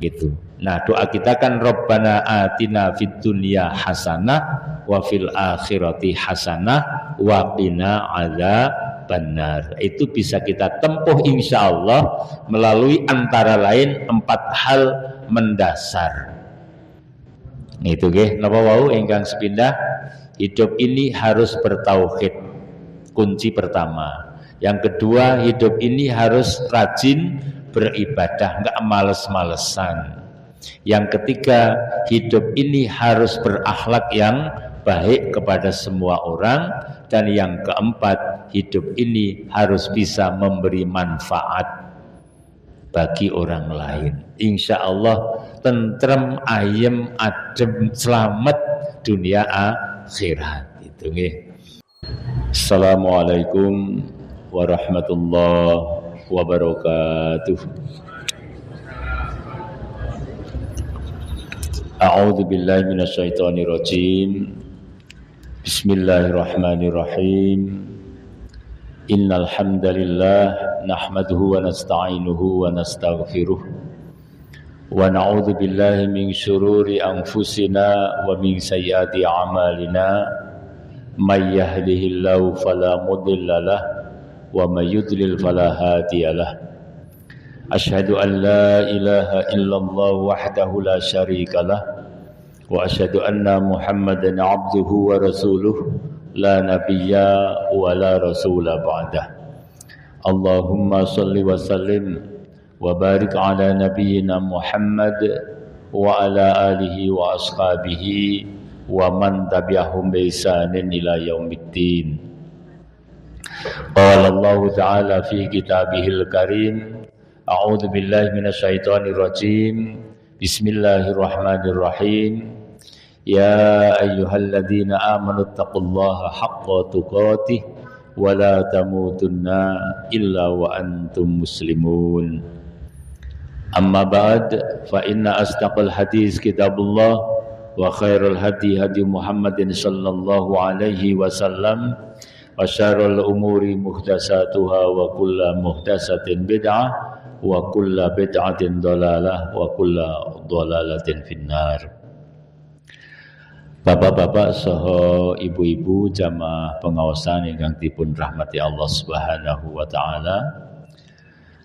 gitu. Nah, doa kita kan Rabbana atina fid dunya hasanah wa fil akhirati hasanah wa qina adzabannar. Itu bisa kita tempuh insyaallah melalui antara lain 4 hal mendasar. Itu nggih, napa wau ingkang sepindah, hidup ini harus bertauhid. Kunci pertama. Yang kedua, hidup ini harus rajin beribadah, enggak males-malesan. Yang ketiga, hidup ini harus berakhlak yang baik kepada semua orang. Dan yang keempat, hidup ini harus bisa memberi manfaat bagi orang lain. Insya Allah tentrem, ayem, adem, selamat dunia akhirat. Itu nggih. Assalamualaikum warahmatullahi wabarakatuh. A'udzu billahi minasyaitonir rajim. Bismillahirrahmanirrahim. Innal hamdalillah nahmaduhu wa nasta'inuhu wa nastaghfiruh wa na'udzu billahi min syururi anfusina wa min sayyiati a'malina may yahdihillahu fala mudilla lahu wa may yudlil fala hadiyalah. Asyhadu an la ilaha illallah wahdahu la syarika lah wa asyhadu anna Muhammadan abduhu wa rasuluh la nabiyya wa la rasula ba'dah. Allahumma salli wa sallim wa barik ala nabiyyina Muhammad wa ala alihi wa ashabihi wa man tabi'ahum bi ihsanin ila yaumiddin. Qala Allah ta'ala fi kitabihil karim, a'udzu billahi minasyaitonir rajim. Bismillahirrahmanirrahim. Ya ayyuhalladzina amanu taqullaha haqqa tuqatih wa la tamutunna illa wa antum muslimun. Amma ba'd, fa inna asdaqal hadis kitabullah wa khairul hadi hadi Muhammadin sallallahu alaihi wasallam wa syarrul umuri muhdatsatuha wa kullu muhdatsatin bid'ah wa kullu bid'atin dhalalah wa kullu dhalalatin finnar. Bapak-bapak saha ibu-ibu jamaah pengawasan ingkang dipun rahmati Allah Subhanahu wa taala.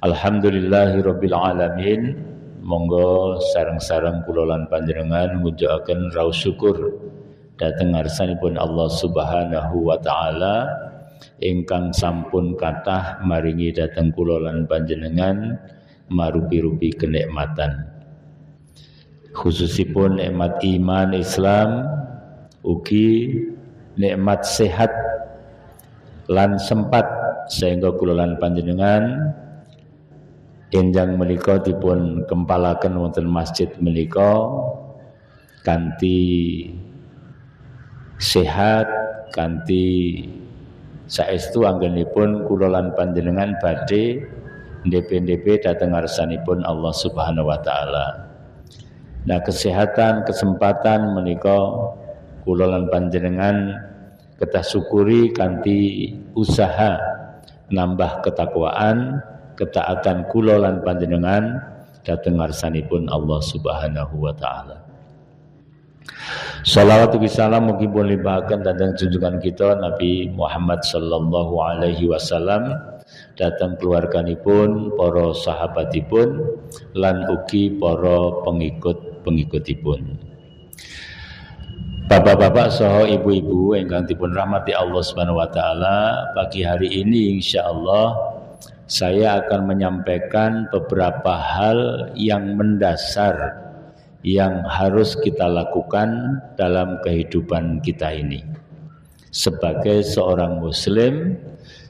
Alhamdulillahirabbil alamin. Monggo sareng-sareng kula lan panjenengan ngujukaken raos syukur dhateng ngarsanipun Allah Subhanahu wa taala ingkang sampun kathah maringi dhateng kula lan panjenengan marupi-rupi kenikmatan. Khususipun nikmat iman Islam, ugi nikmat sehat lan sempat sehingga kula lan panjenengan enjang menika dipun kempalaken wonten masjid menika kanthi sehat, kanthi saestu anggenipun kula lan panjenengan badhe ndep-ndep dhateng ngarsanipun Allah Subhanahu wa taala. Nah, kesehatan, kesempatan menika kula lan panjenengan kedah syukuri kanthi usaha nambah ketakwaan, ketaatan kula lan panjenengan dhateng ngarsanipun Allah Subhanahu wa taala. Shalawat ugi salam mugi pun limpahaken dhateng junjungan kita Nabi Muhammad sallallahu alaihi wasallam, dhateng keluarganipun, para sahabatipun lan ugi para pengikut-pengikutipun. Bapak-bapak saha ibu-ibu ingkang dipun rahmati Allah Subhanahu wa taala, pagi hari ini insyaallah saya akan menyampaikan beberapa hal yang mendasar yang harus kita lakukan dalam kehidupan kita ini sebagai seorang muslim,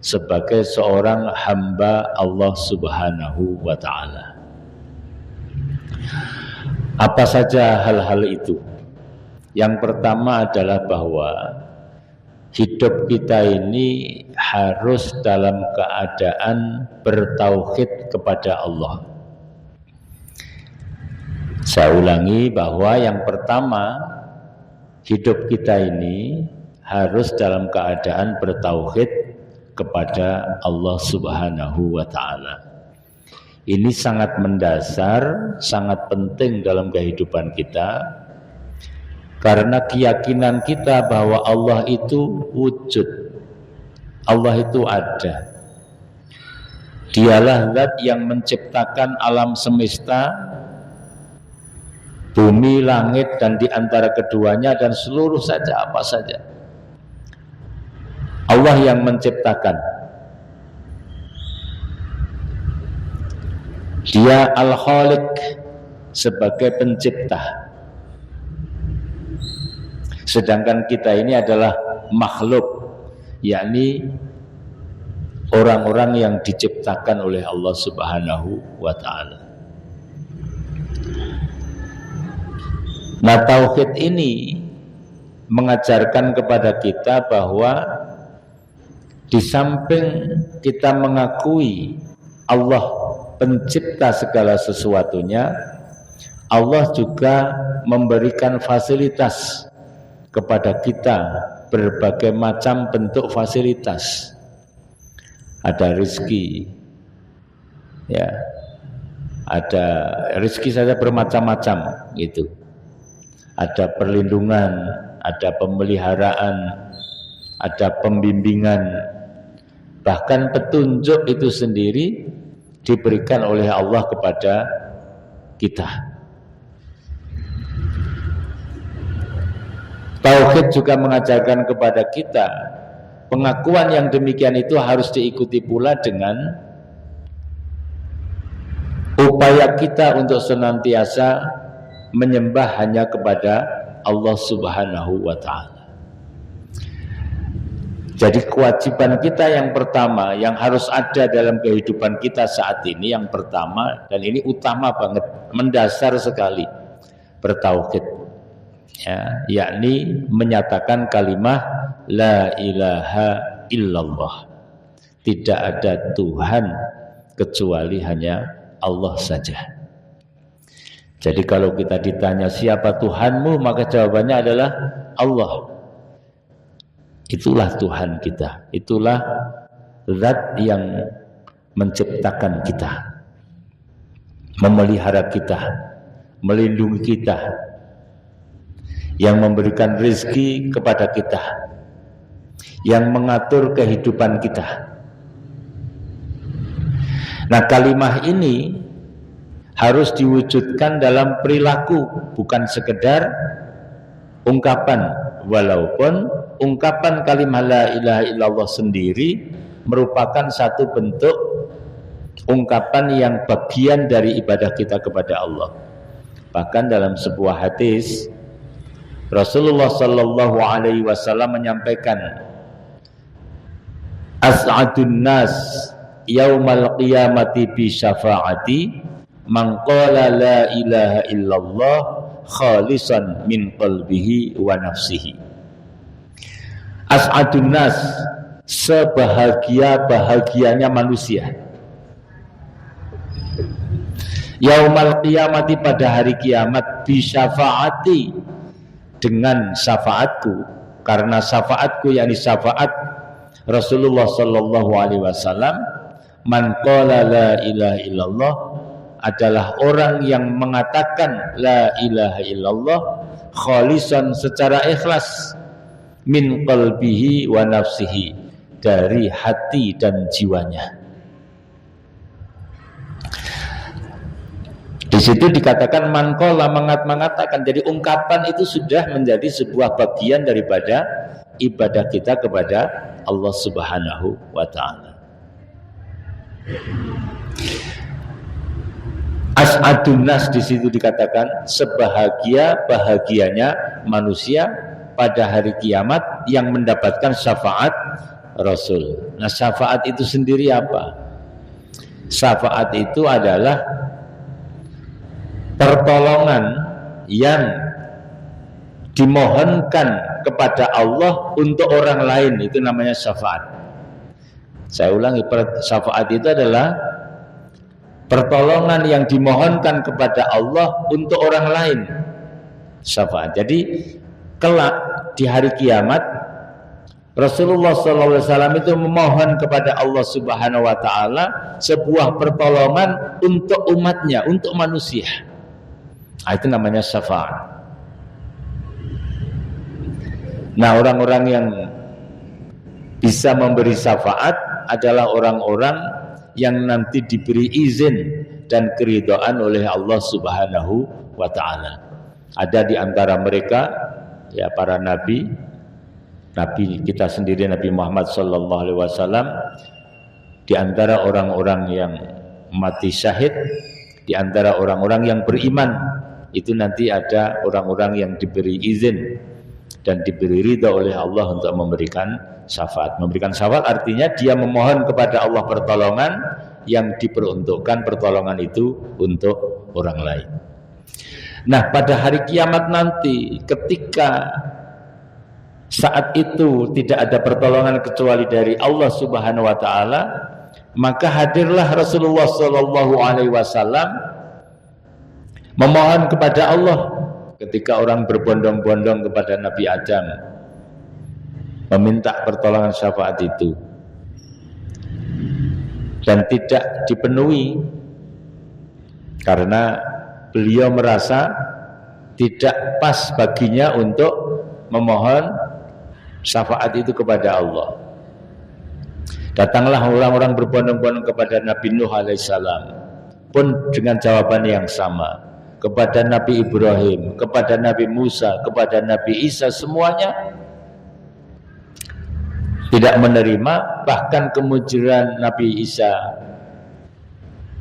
sebagai seorang hamba Allah Subhanahu wa taala. Apa saja hal-hal itu? Yang pertama adalah bahwa hidup kita ini harus dalam keadaan bertauhid kepada Allah. Saya ulangi bahwa yang pertama, hidup kita ini harus dalam keadaan bertauhid kepada Allah Subhanahu wa taala. Ini sangat mendasar, sangat penting dalam kehidupan kita, karena keyakinan kita bahwa Allah itu wujud, Allah itu ada. Dialah zat yang menciptakan alam semesta, bumi, langit, dan di antara keduanya, dan seluruh saja apa saja. Allah yang menciptakan. Dia Al-Khaliq sebagai pencipta. Sedangkan kita ini adalah makhluk, yakni orang-orang yang diciptakan oleh Allah Subhanahu wa ta'ala. Nah, tauhid ini mengajarkan kepada kita bahwa di samping kita mengakui Allah pencipta segala sesuatunya, Allah juga memberikan fasilitas kepada kita, berbagai macam bentuk fasilitas. Ada rezeki, ya, ada rezeki saja bermacam-macam gitu. Ada perlindungan, ada pemeliharaan, ada pembimbingan, bahkan petunjuk itu sendiri diberikan oleh Allah kepada kita. Tauhid juga mengajarkan kepada kita pengakuan yang demikian itu harus diikuti pula dengan upaya kita untuk senantiasa menyembah hanya kepada Allah Subhanahu wa ta'ala. Jadi kewajiban kita yang pertama yang harus ada dalam kehidupan kita saat ini, yang pertama, dan ini utama banget, mendasar sekali, bertauhid, ya, yakni menyatakan kalimat la ilaha illallah, tidak ada Tuhan kecuali hanya Allah saja. Jadi kalau kita ditanya siapa Tuhanmu, maka jawabannya adalah Allah. Itulah Tuhan kita, itulah zat yang menciptakan kita, memelihara kita, melindungi kita, yang memberikan rezeki kepada kita, yang mengatur kehidupan kita. Nah, kalimah ini harus diwujudkan dalam perilaku, bukan sekedar ungkapan, walaupun ungkapan kalimat la ilaha illallah sendiri merupakan satu bentuk ungkapan yang bagian dari ibadah kita kepada Allah. Bahkan dalam sebuah hadis Rasulullah sallallahu alaihi wasallam menyampaikan, as'adun nas yaumal qiyamati bi syafaati man qala la ilaha illallah khalisan min qalbihi wa nafsihi. As'adun nas, sebahagia-bahagianya manusia, yaumal qiyamati, pada hari kiamat, bi syafaati, dengan syafaatku, karena syafaatku yakni syafaat Rasulullah sallallahu alaihi wasallam. Man qala la ilaha illallah adalah orang yang mengatakan la ilaha illallah khalisan, secara ikhlas, min qalbihi wa nafsihi, dari hati dan jiwanya. Di situ dikatakan man qala, mengatakan. Jadi ungkapan itu sudah menjadi sebuah bagian daripada ibadah kita kepada Allah Subhanahu wa ta'ala. As'adun nas, di situ dikatakan sebahagia-bahagianya manusia pada hari kiamat yang mendapatkan syafaat Rasul. Nah, syafaat itu sendiri apa? Syafaat itu adalah pertolongan yang dimohonkan kepada Allah untuk orang lain, itu namanya syafaat. Saya ulangi, syafaat itu adalah pertolongan yang dimohonkan kepada Allah untuk orang lain. Syafaat. Jadi kelak di hari kiamat Rasulullah SAW itu memohon kepada Allah Subhanahu Wa Taala sebuah pertolongan untuk umatnya, untuk manusia. Itu namanya syafaat. Nah, orang-orang yang bisa memberi syafaat adalah orang-orang yang nanti diberi izin dan keridhaan oleh Allah Subhanahu Wa Taala. Ada di antara mereka ya para nabi kita sendiri, Nabi Muhammad sallallahu alaihi wasallam, di antara orang-orang yang mati syahid, di antara orang-orang yang beriman, itu nanti ada orang-orang yang diberi izin dan diberi ridha oleh Allah untuk memberikan syafaat. Memberikan syafaat artinya dia memohon kepada Allah pertolongan yang diperuntukkan pertolongan itu untuk orang lain. Nah, pada hari kiamat nanti, ketika saat itu tidak ada pertolongan kecuali dari Allah Subhanahu Wa Taala, maka hadirlah Rasulullah Sallallahu Alaihi Wasallam memohon kepada Allah ketika orang berbondong-bondong kepada Nabi Adam meminta pertolongan syafaat itu dan tidak dipenuhi karena beliau merasa tidak pas baginya untuk memohon syafaat itu kepada Allah. Datanglah orang-orang berbondong-bondong kepada Nabi Nuh alaihissalam pun dengan jawaban yang sama, kepada Nabi Ibrahim, kepada Nabi Musa, kepada Nabi Isa, semuanya tidak menerima. Bahkan kemudian Nabi Isa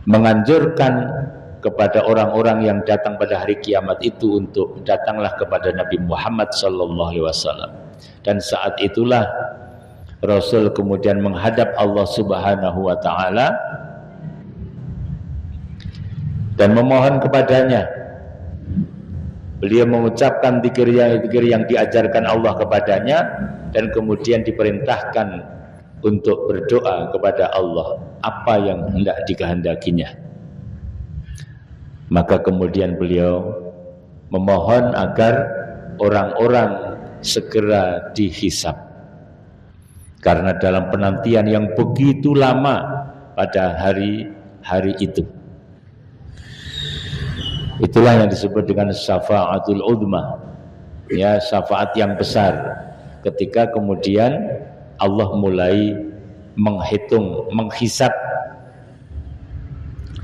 menganjurkan kepada orang-orang yang datang pada hari kiamat itu untuk datanglah kepada Nabi Muhammad sallallahu alaihi wasallam. Dan saat itulah Rasul kemudian menghadap Allah Subhanahu Wa Taala dan memohon kepadanya. Beliau mengucapkan zikir yang diajarkan Allah kepadanya dan kemudian diperintahkan untuk berdoa kepada Allah apa yang hendak dikehendakinya. Maka kemudian beliau memohon agar orang-orang segera dihisab, karena dalam penantian yang begitu lama pada hari itu. Itulah yang disebut dengan syafaatul udma, ya, syafaat yang besar, ketika kemudian Allah mulai menghisab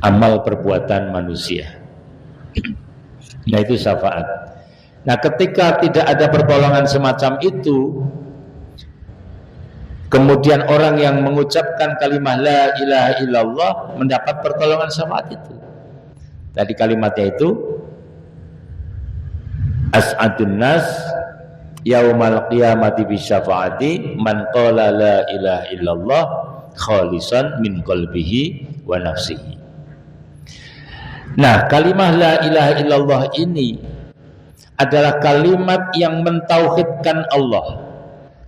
amal perbuatan manusia. Nah, itu syafaat. Nah, ketika tidak ada pertolongan semacam itu, kemudian orang yang mengucapkan kalimat la ilaha illallah mendapat pertolongan syafaat itu. Tadi kalimatnya itu as'adun nas yaumal qiyamati bisyafaati man qala la ilaha illallah khalisan min qalbihi wa nafsihi. Nah, kalimat la ilaha illallah ini adalah kalimat yang mentauhidkan Allah,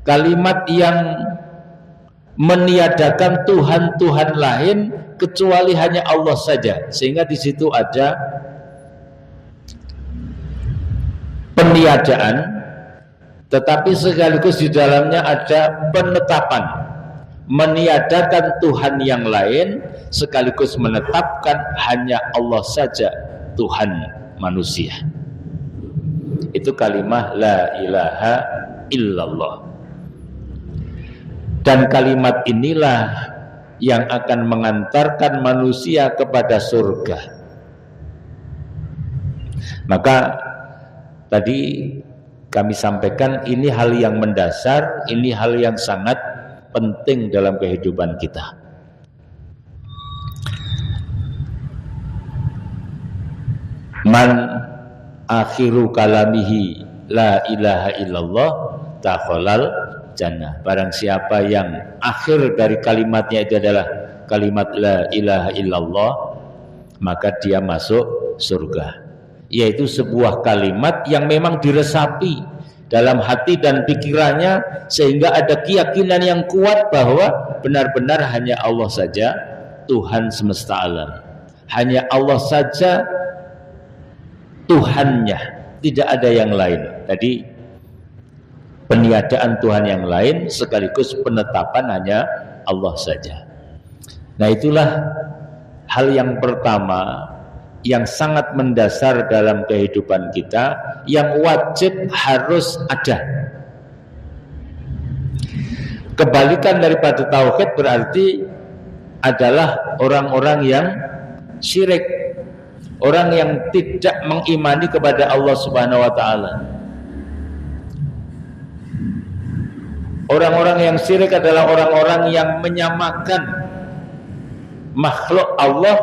kalimat yang meniadakan Tuhan-Tuhan lain kecuali hanya Allah saja, sehingga di situ ada peniadaan, tetapi sekaligus di dalamnya ada penetapan, meniadakan Tuhan yang lain sekaligus menetapkan hanya Allah saja Tuhan manusia. Itu kalimat la ilaha illallah. Dan kalimat inilah yang akan mengantarkan manusia kepada surga. Maka tadi kami sampaikan ini hal yang mendasar, ini hal yang sangat penting dalam kehidupan kita. Man akhiru kalamihi la ilaha illallah takhalal jannah. Barang siapa yang akhir dari kalimatnya itu adalah kalimat la ilaha illallah, maka dia masuk surga. Yaitu sebuah kalimat yang memang diresapi dalam hati dan pikirannya, sehingga ada keyakinan yang kuat bahwa benar-benar hanya Allah saja Tuhan semesta alam, hanya Allah saja Tuhannya, tidak ada yang lain. Tadi peniadaan Tuhan yang lain sekaligus penetapan hanya Allah saja. Nah, itulah hal yang pertama yang sangat mendasar dalam kehidupan kita, yang wajib harus ada. Kebalikan daripada tauhid berarti adalah orang-orang yang syirik, orang yang tidak mengimani kepada Allah Subhanahu wa taala. Orang-orang yang syirik adalah orang-orang yang menyamakan makhluk Allah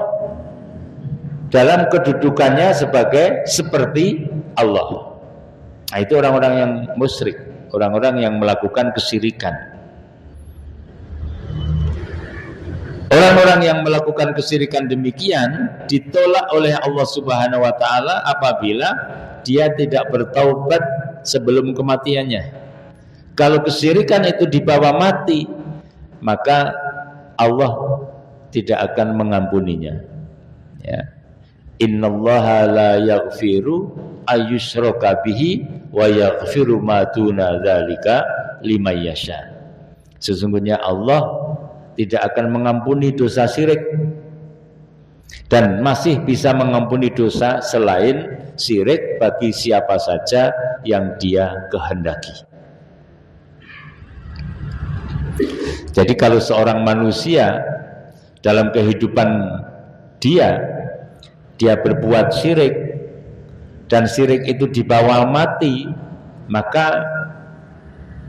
dalam kedudukannya seperti Allah. Nah, itu orang-orang yang musyrik, orang-orang yang melakukan kesyirikan. Orang-orang yang melakukan kesyirikan demikian ditolak oleh Allah Subhanahu wa taala apabila dia tidak bertaubat sebelum kematiannya. Kalau kesyirikan itu dibawa mati, maka Allah tidak akan mengampuninya. Ya. Innallaha la yaghfiru ayyushraka bihi wa yaghfiru ma duna dzalika liman yasha. Sesungguhnya Allah tidak akan mengampuni dosa syirik dan masih bisa mengampuni dosa selain syirik bagi siapa saja yang Dia kehendaki. Jadi kalau seorang manusia dalam kehidupan dia berbuat syirik dan syirik itu dibawa mati, maka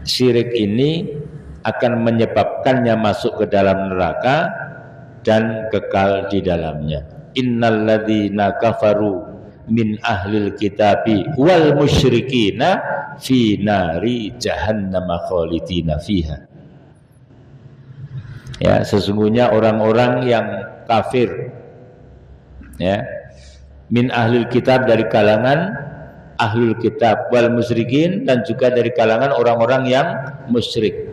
syirik ini akan menyebabkannya masuk ke dalam neraka dan kekal di dalamnya. Innalladzina kafaru min ahlil kitabi wal musyrikina fi nari jahannam khalidina fiha. Ya, sesungguhnya orang-orang yang kafir, ya, min ahlil kitab dari kalangan ahlul kitab wal musyrikin, dan juga dari kalangan orang-orang yang musyrik.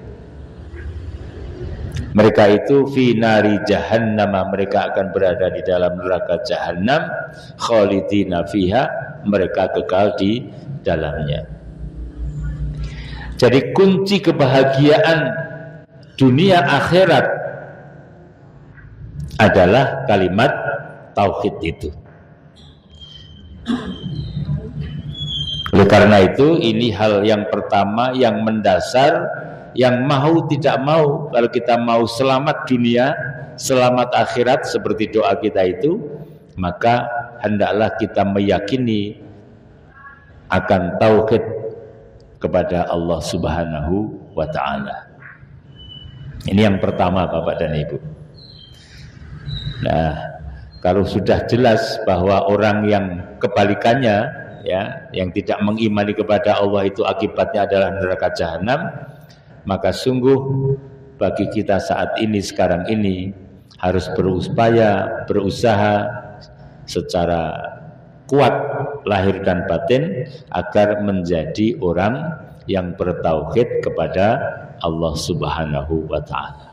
Mereka itu fi nari jahannam, mereka akan berada di dalam neraka jahannam, khalidina fiha, mereka kekal di dalamnya. Jadi kunci kebahagiaan dunia akhirat adalah kalimat tauhid itu. Oleh karena itu, ini hal yang pertama yang mendasar, yang mau tidak mau, kalau kita mau selamat dunia, selamat akhirat seperti doa kita itu, maka hendaklah kita meyakini akan tauhid kepada Allah Subhanahu wa ta'ala. Ini yang pertama, Bapak dan Ibu. Nah, kalau sudah jelas bahwa orang yang kebalikannya, ya, yang tidak mengimani kepada Allah itu akibatnya adalah neraka jahanam, maka sungguh bagi kita saat ini, sekarang ini, harus berusaha secara kuat lahir dan batin agar menjadi orang yang bertauhid kepada Allah Subhanahu wa ta'ala.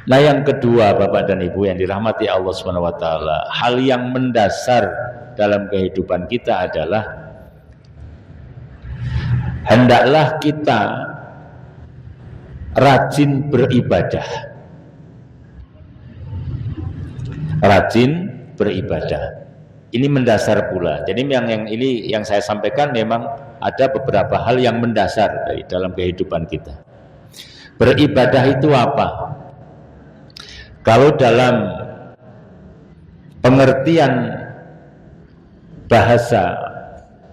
Nah, yang kedua, Bapak dan Ibu yang dirahmati Allah Subhanahu wa ta'ala, hal yang mendasar dalam kehidupan kita adalah hendaklah kita rajin beribadah. Rajin beribadah. Ini mendasar pula. Jadi yang saya sampaikan memang ada beberapa hal yang mendasar dari dalam kehidupan kita. Beribadah itu apa? Kalau dalam pengertian bahasa,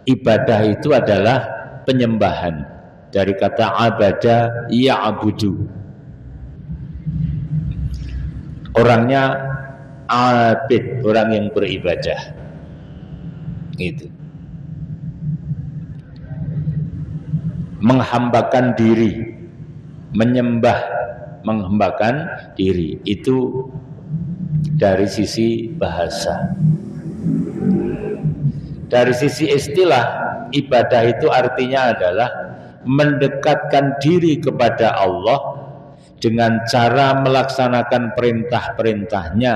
ibadah itu adalah penyembahan, dari kata abada ya'budu. Orangnya abid, orang yang beribadah. Itu menghambakan diri, menghambakan diri, itu dari sisi bahasa. Dari sisi istilah, ibadah itu artinya adalah mendekatkan diri kepada Allah dengan cara melaksanakan perintah-perintahnya,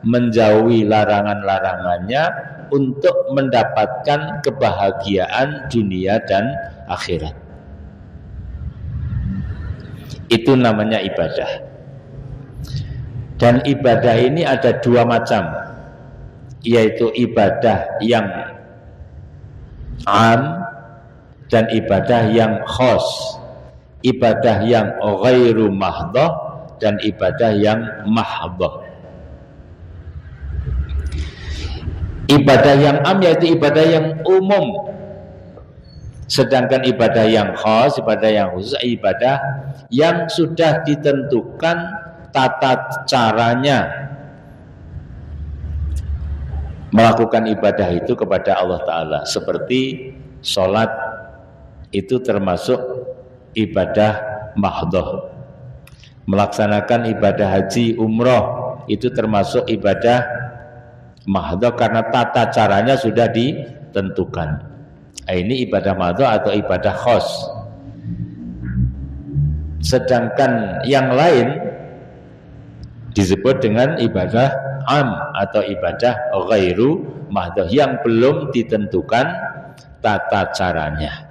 menjauhi larangan-larangannya, untuk mendapatkan kebahagiaan dunia dan akhirat. Itu namanya ibadah. Dan ibadah ini ada dua macam, yaitu ibadah yang am dan ibadah yang khos. Ibadah yang ghairu mahdhah dan ibadah yang mahdhah. Ibadah yang am yaitu ibadah yang umum. Sedangkan ibadah yang khas, ibadah yang khusus, ibadah yang sudah ditentukan tata caranya melakukan ibadah itu kepada Allah Ta'ala. Seperti sholat itu termasuk ibadah mahdhah. Melaksanakan ibadah haji, umroh itu termasuk ibadah mahdhah karena tata caranya sudah ditentukan. Ini ibadah mahdhah atau ibadah khos. Sedangkan yang lain disebut dengan ibadah am atau ibadah ghairu mahdhah yang belum ditentukan tata caranya.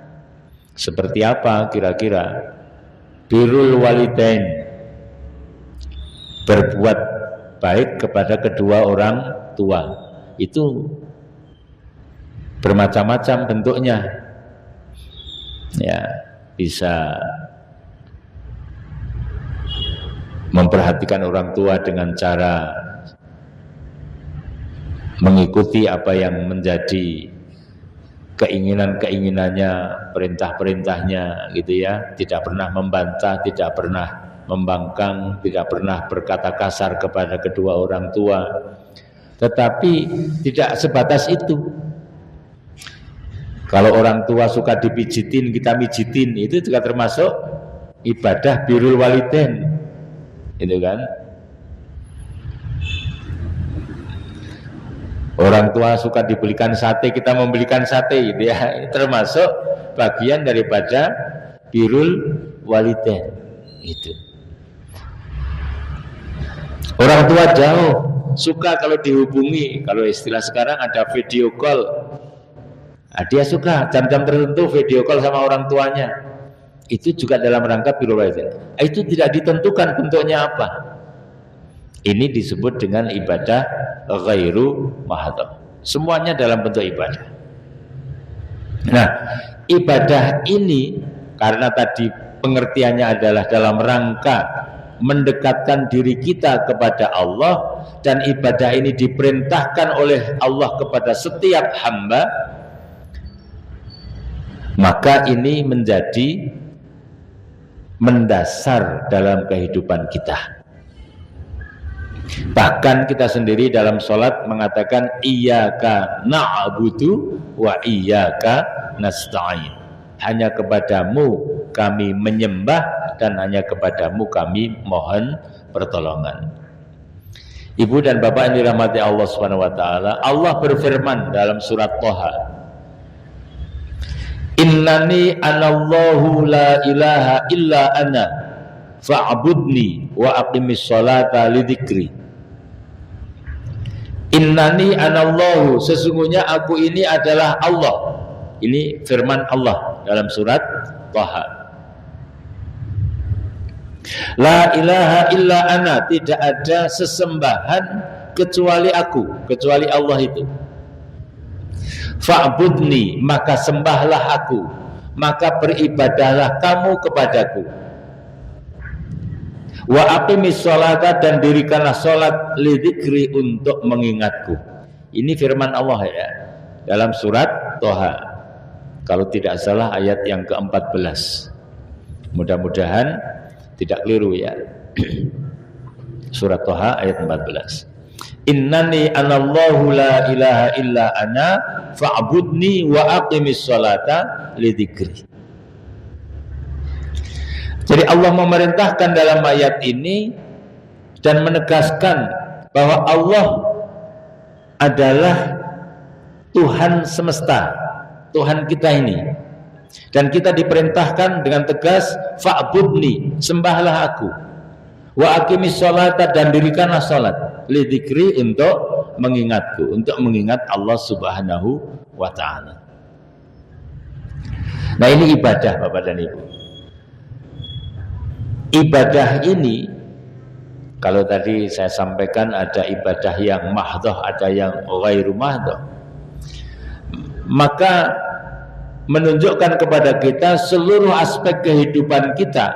Seperti apa kira-kira? Birrul walidain, berbuat baik kepada kedua orang tua. Itu bermacam-macam bentuknya. Ya, bisa memperhatikan orang tua dengan cara mengikuti apa yang menjadi keinginan-keinginannya, perintah-perintahnya gitu ya. Tidak pernah membantah, tidak pernah membangkang, tidak pernah berkata kasar kepada kedua orang tua. Tetapi tidak sebatas itu. Kalau orang tua suka dipijitin, kita mijitin, itu juga termasuk ibadah birrul walidain, gitu kan? Orang tua suka dibelikan sate, kita membelikan sate, gitu ya. Ini termasuk bagian daripada birrul walidain, itu. Orang tua jauh, suka kalau dihubungi, kalau istilah sekarang ada video call. Nah, dia suka jam-jam tertentu video call sama orang tuanya. Itu juga dalam rangka birrul walidain. Itu tidak ditentukan bentuknya apa. Ini disebut dengan ibadah ghairu mahdhah. Semuanya dalam bentuk ibadah. Nah, ibadah ini karena tadi pengertiannya adalah dalam rangka mendekatkan diri kita kepada Allah, dan ibadah ini diperintahkan oleh Allah kepada setiap hamba, maka ini menjadi mendasar dalam kehidupan kita. Bahkan kita sendiri dalam sholat mengatakan iyyaka na'budu wa iyyaka nasta'in. Hanya kepadamu kami menyembah dan hanya kepadamu kami mohon pertolongan. Ibu dan bapak yang dirahmati Allah Subhanahu wa taala, Allah berfirman dalam surat Thaha, Innani anallahu la ilaha illa ana fa'budni wa aqimis sholata lidzikri. Innani anallahu, sesungguhnya aku ini adalah Allah. Ini firman Allah dalam surat Thaha. La ilaha illa ana, tidak ada sesembahan kecuali aku, kecuali Allah itu. Fa'budni, maka sembahlah aku, maka beribadahlah kamu kepadaku. Wa aqimis sholata, dan dirikanlah sholat lidzikri, untuk mengingatku. Ini firman Allah ya dalam surat Thaha, kalau tidak salah ayat yang ke-14. Mudah-mudahan tidak keliru ya. Surat Thaha ayat 14. Innani anallahu la ilaha illa ana fa'budni wa aqimis sholata lidzikri. Jadi Allah memerintahkan dalam ayat ini dan menegaskan bahwa Allah adalah Tuhan semesta, Tuhan kita ini. Dan kita diperintahkan dengan tegas, fa'budni, sembahlah aku, wa aqimis sholata, dan dirikanlah sholat, lidzikri, untuk mengingatku, untuk mengingat Allah Subhanahu wa ta'ala. Nah, ini ibadah Bapak dan Ibu. ibadah ini, kalau tadi saya sampaikan ada ibadah yang mahdhah, ada yang ghairu mahdhah, maka menunjukkan kepada kita seluruh aspek kehidupan kita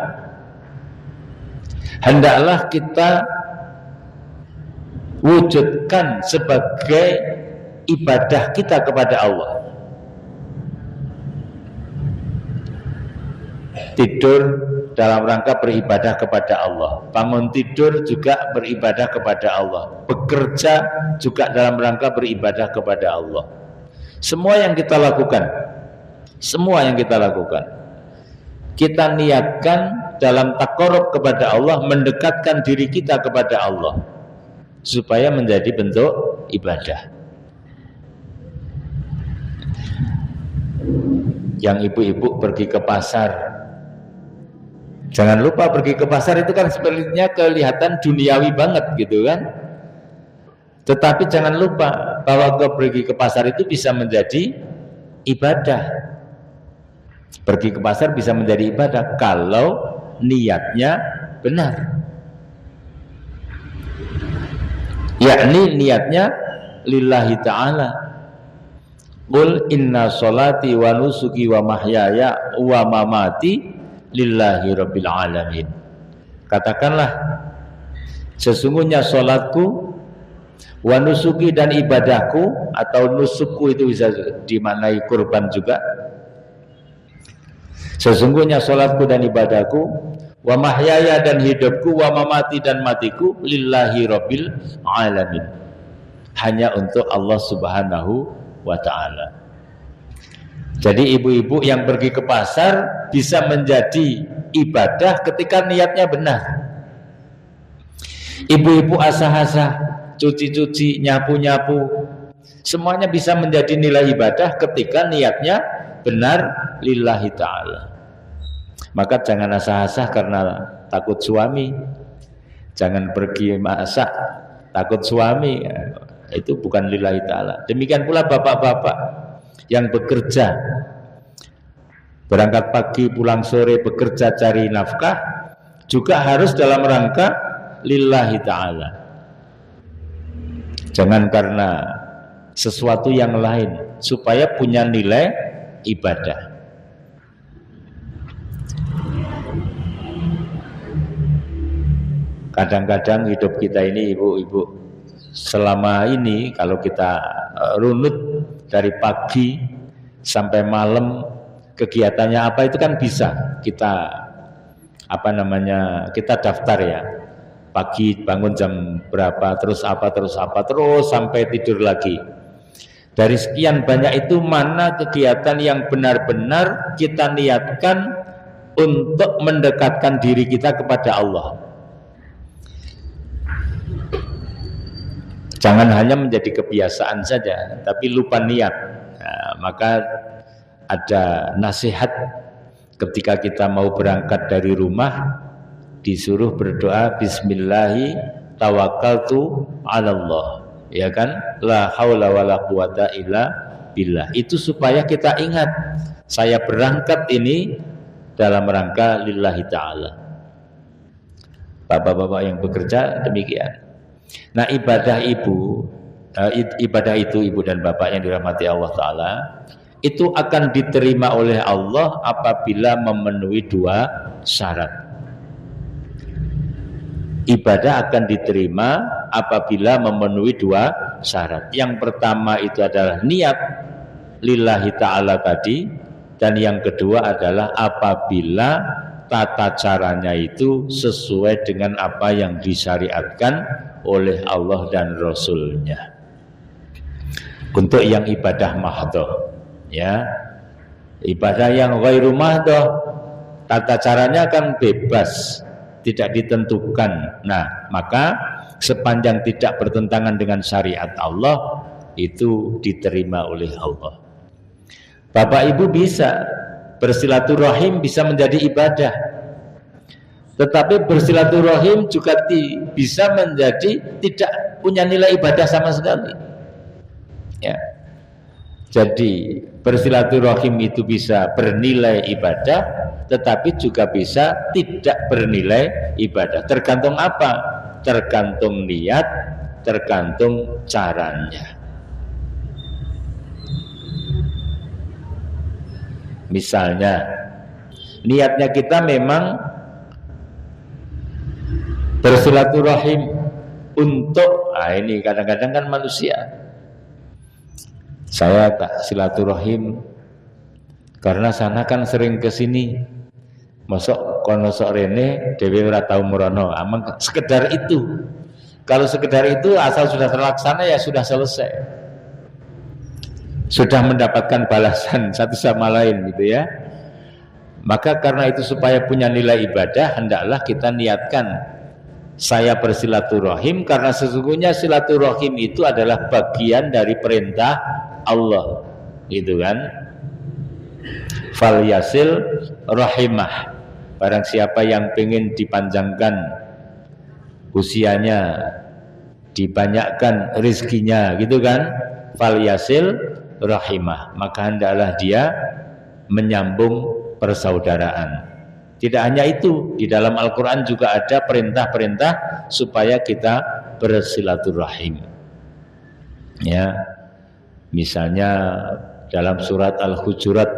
hendaklah kita wujudkan sebagai ibadah kita kepada Allah. Tidur dalam rangka beribadah kepada Allah, bangun tidur juga beribadah kepada Allah, bekerja juga dalam rangka beribadah kepada Allah. Semua yang kita lakukan, kita niatkan dalam taqarrub kepada Allah, mendekatkan diri kita kepada Allah supaya menjadi bentuk ibadah. Yang ibu-ibu pergi ke pasar, jangan lupa pergi ke pasar itu kan sebenarnya kelihatan duniawi banget gitu kan. Tetapi jangan lupa bahwa pergi ke pasar itu bisa menjadi ibadah. Pergi ke pasar bisa menjadi ibadah kalau niatnya benar. Yakni niatnya lillahi ta'ala. Qul inna sholati wa nusuki wa mahyaya wa mamati lillahi rabbil alamin. Katakanlah, sesungguhnya sholatku, wa nusuki dan ibadahku, atau nusukku itu bisa dimaknai kurban juga. Sesungguhnya sholatku dan ibadahku, wa mahyaya dan hidupku, wa mamati dan matiku, lillahi rabbil alamin, hanya untuk Allah subhanahu wa ta'ala. Jadi ibu-ibu yang pergi ke pasar bisa menjadi ibadah ketika niatnya benar. Ibu-ibu asah-asah, cuci-cuci, nyapu-nyapu, semuanya bisa menjadi nilai ibadah ketika niatnya benar lillahi ta'ala. Maka jangan asah-asah karena takut suami, jangan pergi masak takut suami, itu bukan lillahi ta'ala. Demikian pula bapak-bapak yang bekerja, berangkat pagi pulang sore, bekerja cari nafkah, juga harus dalam rangka lillahi ta'ala. Jangan karena sesuatu yang lain, supaya punya nilai ibadah. Kadang-kadang hidup kita ini ibu-ibu, selama ini kalau kita runut dari pagi sampai malam, kegiatannya apa itu kan bisa kita kita daftar ya. Pagi bangun jam berapa, terus apa, terus sampai tidur lagi. Dari sekian banyak itu, mana kegiatan yang benar-benar kita niatkan untuk mendekatkan diri kita kepada Allah. Jangan hanya menjadi kebiasaan saja, tapi lupa niat. Nah, maka ada nasihat ketika kita mau berangkat dari rumah, disuruh berdoa bismillahi tawakkaltu 'alallah. Ya kan? La haula wala quwata illa billah. Itu supaya kita ingat, saya berangkat ini dalam rangka lillahi ta'ala. Bapak-bapak yang bekerja demikian. Nah, ibadah itu ibu dan bapak yang dirahmati Allah Ta'ala, itu akan diterima oleh Allah apabila memenuhi dua syarat. Ibadah akan diterima apabila memenuhi dua syarat. Yang pertama itu adalah niat lillahi ta'ala tadi, dan yang kedua adalah apabila tata caranya itu sesuai dengan apa yang disyariatkan oleh Allah dan Rasulnya. Untuk yang ibadah mahdhah, ya, ibadah yang ghairu mahdhah, tata caranya kan bebas, tidak ditentukan. Nah, maka sepanjang tidak bertentangan dengan syariat Allah, itu diterima oleh Allah. Bapak Ibu bisa bersilaturahim, bisa menjadi ibadah. Tetapi bersilaturahim juga bisa menjadi tidak punya nilai ibadah sama sekali. Ya. Jadi bersilaturahim itu bisa bernilai ibadah, tetapi juga bisa tidak bernilai ibadah. Tergantung apa? Tergantung niat, tergantung caranya. Misalnya niatnya kita memang bersilaturahim untuk, ini kadang-kadang kan manusia, saya tak silaturahim karena sana kan sering kesini, mosok kono sok rene dewe ora tau merono. Amang sekedar itu. Kalau sekedar itu asal sudah terlaksana ya sudah selesai, sudah mendapatkan balasan satu sama lain gitu ya. Maka karena itu supaya punya nilai ibadah, hendaklah kita niatkan saya bersilaturahim karena sesungguhnya silaturahim itu adalah bagian dari perintah Allah, gitu kan? Fal yasil rahimah, barang siapa yang pengen dipanjangkan usianya, dibanyakkan rizkinya, gitu kan? Fal yasil rahimah, maka hendaklah dia menyambung persaudaraan. Tidak hanya itu, di dalam Al-Quran juga ada perintah-perintah supaya kita bersilaturahim. Ya, misalnya dalam surat Al-Hujurat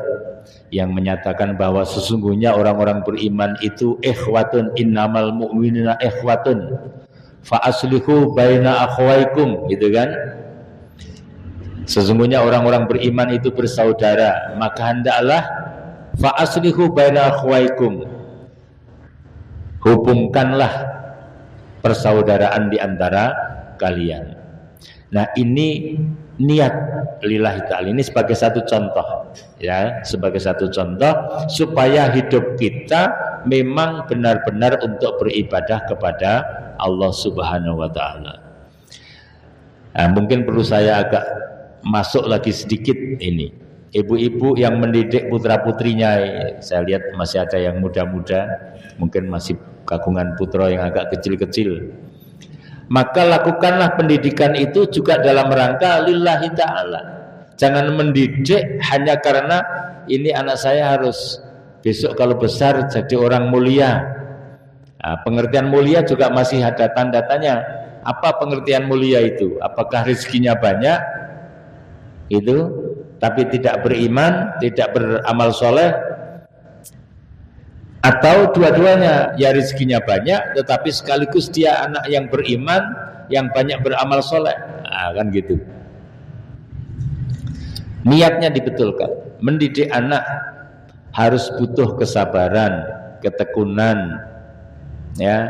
yang menyatakan bahwa sesungguhnya orang-orang beriman itu ikhwatun, innamal mu'minina ikhwatun fa aslihu baina akhwaikum, gitu kan? Sesungguhnya orang-orang beriman itu bersaudara, maka hendaklah fa aslihu baina akhwaikum, hubungkanlah persaudaraan di antara kalian. Nah, ini niat lillahi ta'ala, ini sebagai satu contoh ya, sebagai satu contoh supaya hidup kita memang benar-benar untuk beribadah kepada Allah Subhanahu wa taala. Nah, mungkin perlu saya agak masuk lagi sedikit ini. Ibu-ibu yang mendidik putra-putrinya, saya lihat masih ada yang muda-muda, mungkin masih kagungan putra yang agak kecil-kecil. Maka lakukanlah pendidikan itu juga dalam rangka lillahi ta'ala. Jangan mendidik hanya karena ini anak saya harus besok kalau besar jadi orang mulia. Nah, pengertian mulia juga masih ada tanda tanya. Apa pengertian mulia itu? Apakah rezekinya banyak? Itu tapi tidak beriman, tidak beramal soleh, atau dua-duanya, ya rezekinya banyak tetapi sekaligus dia anak yang beriman, yang banyak beramal soleh. Nah, kan gitu. Niatnya dibetulkan. Mendidik anak harus butuh kesabaran, ketekunan, ya.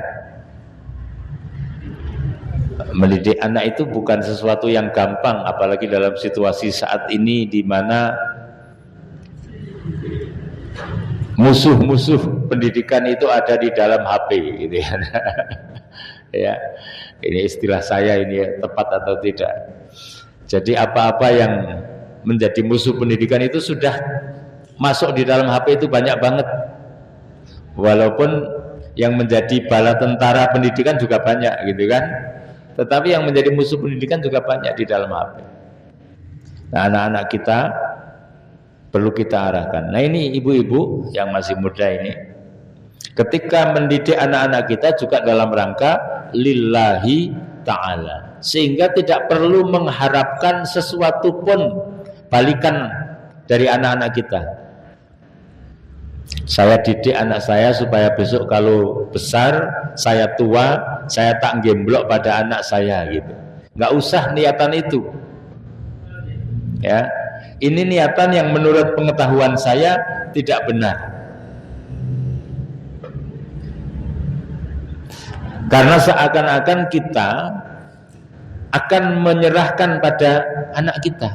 Mendidik anak itu bukan sesuatu yang gampang, apalagi dalam situasi saat ini di mana musuh-musuh pendidikan itu ada di dalam HP, gitu ya. Ya, ini istilah saya ini tepat atau tidak. Jadi apa-apa yang menjadi musuh pendidikan itu sudah masuk di dalam HP itu banyak banget. Walaupun yang menjadi bala tentara pendidikan juga banyak, gitu kan. Tetapi yang menjadi musuh pendidikan juga banyak di dalam HP. Nah, anak-anak kita perlu kita arahkan. Nah, ini ibu-ibu yang masih muda ini, ketika mendidik anak-anak kita juga dalam rangka lillahi ta'ala, sehingga tidak perlu mengharapkan sesuatu pun balikan dari anak-anak kita. Saya didik anak saya supaya besok kalau besar, saya tua, saya tak gemblok pada anak saya, gitu. Nggak usah niatan itu, ya. Ini niatan yang menurut pengetahuan saya tidak benar. Karena seakan-akan kita akan menyerahkan pada anak kita.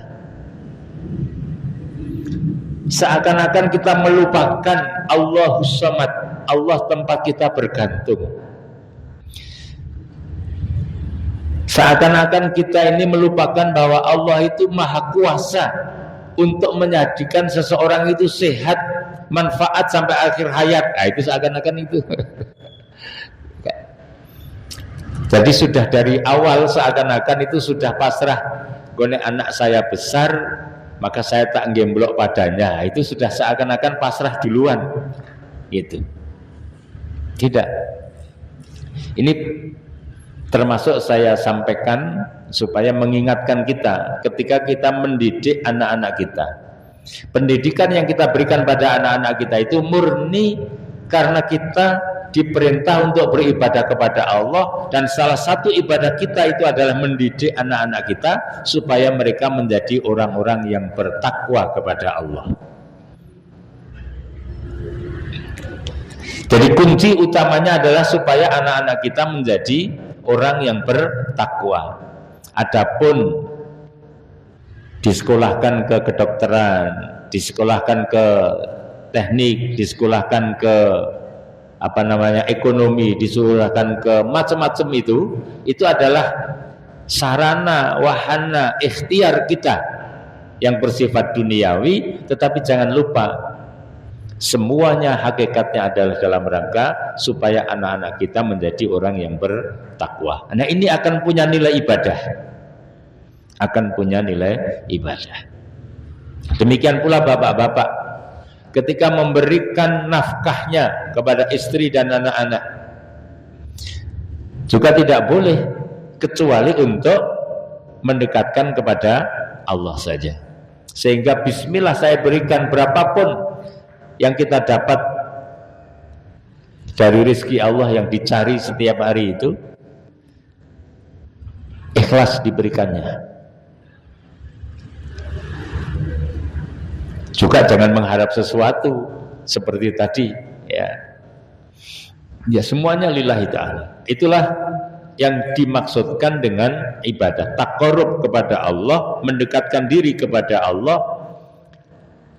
Seakan-akan kita melupakan Allahus Samad, Allah tempat kita bergantung. Seakan-akan kita ini melupakan bahwa Allah itu maha kuasa untuk menjadikan seseorang itu sehat, manfaat sampai akhir hayat. Nah, itu seakan-akan itu. Jadi sudah dari awal seakan-akan itu sudah pasrah. Gone anak saya besar, maka saya tak gemblok padanya. Itu sudah seakan-akan pasrah duluan. gitu. Tidak. Ini termasuk saya sampaikan supaya mengingatkan kita ketika kita mendidik anak-anak kita. Pendidikan yang kita berikan pada anak-anak kita itu murni karena kita diperintah untuk beribadah kepada Allah, dan salah satu ibadah kita itu adalah mendidik anak-anak kita supaya mereka menjadi orang-orang yang bertakwa kepada Allah. Jadi kunci utamanya adalah supaya anak-anak kita menjadi orang yang bertakwa. Adapun disekolahkan ke kedokteran, disekolahkan ke teknik, disekolahkan ke ekonomi, disekolahkan ke macam-macam itu adalah sarana wahana ikhtiar kita yang bersifat duniawi, tetapi jangan lupa semuanya hakikatnya adalah dalam rangka supaya anak-anak kita menjadi orang yang bertakwa. Nah, ini akan punya nilai ibadah. Akan punya nilai ibadah. Demikian pula bapak-bapak ketika memberikan nafkahnya kepada istri dan anak-anak juga tidak boleh kecuali untuk mendekatkan kepada Allah saja. Sehingga bismillah saya berikan berapapun yang kita dapat dari rezeki Allah yang dicari setiap hari itu, ikhlas diberikannya. Juga jangan mengharap sesuatu seperti tadi, ya semuanya lillahi ta'ala. Itulah yang dimaksudkan dengan ibadah, taqarrub kepada Allah, mendekatkan diri kepada Allah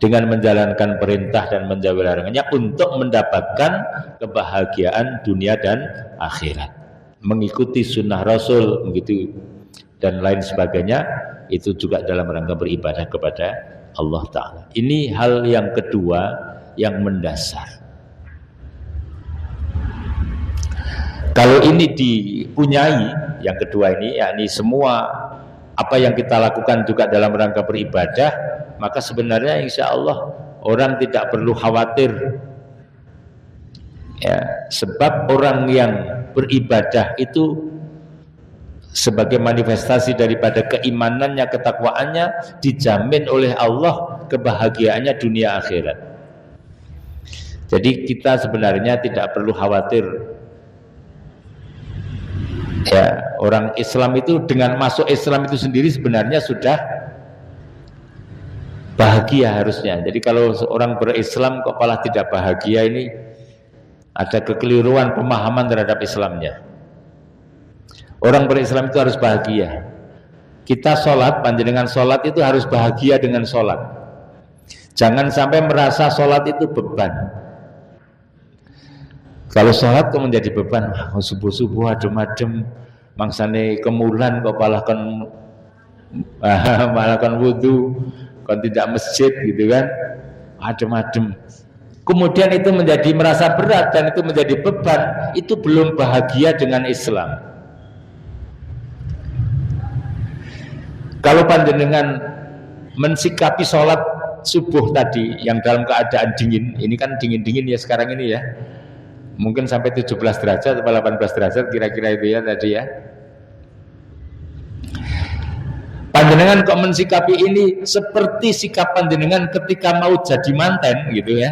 dengan menjalankan perintah dan menjauhi larangannya untuk mendapatkan kebahagiaan dunia dan akhirat, mengikuti sunnah Rasul begitu dan lain sebagainya. Itu juga dalam rangka beribadah kepada Allah Ta'ala. Ini hal yang kedua yang mendasar. Kalau ini dipunyai, yang kedua ini, yakni semua apa yang kita lakukan juga dalam rangka beribadah, maka sebenarnya insya Allah orang tidak perlu khawatir, ya, sebab orang yang beribadah itu sebagai manifestasi daripada keimanannya, ketakwaannya, dijamin oleh Allah kebahagiaannya dunia akhirat. Jadi kita sebenarnya tidak perlu khawatir. Ya, orang Islam itu dengan masuk Islam itu sendiri sebenarnya sudah bahagia harusnya. Jadi kalau seorang berislam kok malah tidak bahagia, ini ada kekeliruan pemahaman terhadap Islamnya. Orang berislam itu harus bahagia. Kita sholat, panjenengan sholat itu harus bahagia dengan sholat. Jangan sampai merasa sholat itu beban. Kalau sholat kok menjadi beban, subuh-subuh adem-adem, mangsane kemulan kok malah kan wudu, kan tidak masjid gitu kan, adem-adem. Kemudian itu menjadi merasa berat dan itu menjadi beban, itu belum bahagia dengan Islam. Kalau panjenengan mensikapi sholat subuh tadi yang dalam keadaan dingin, ini kan dingin-dingin ya sekarang ini ya, mungkin sampai 17 derajat atau 18 derajat kira-kira itu ya tadi ya. Panjenengan kok mensikapi ini seperti sikap panjenengan ketika mau jadi manten gitu ya,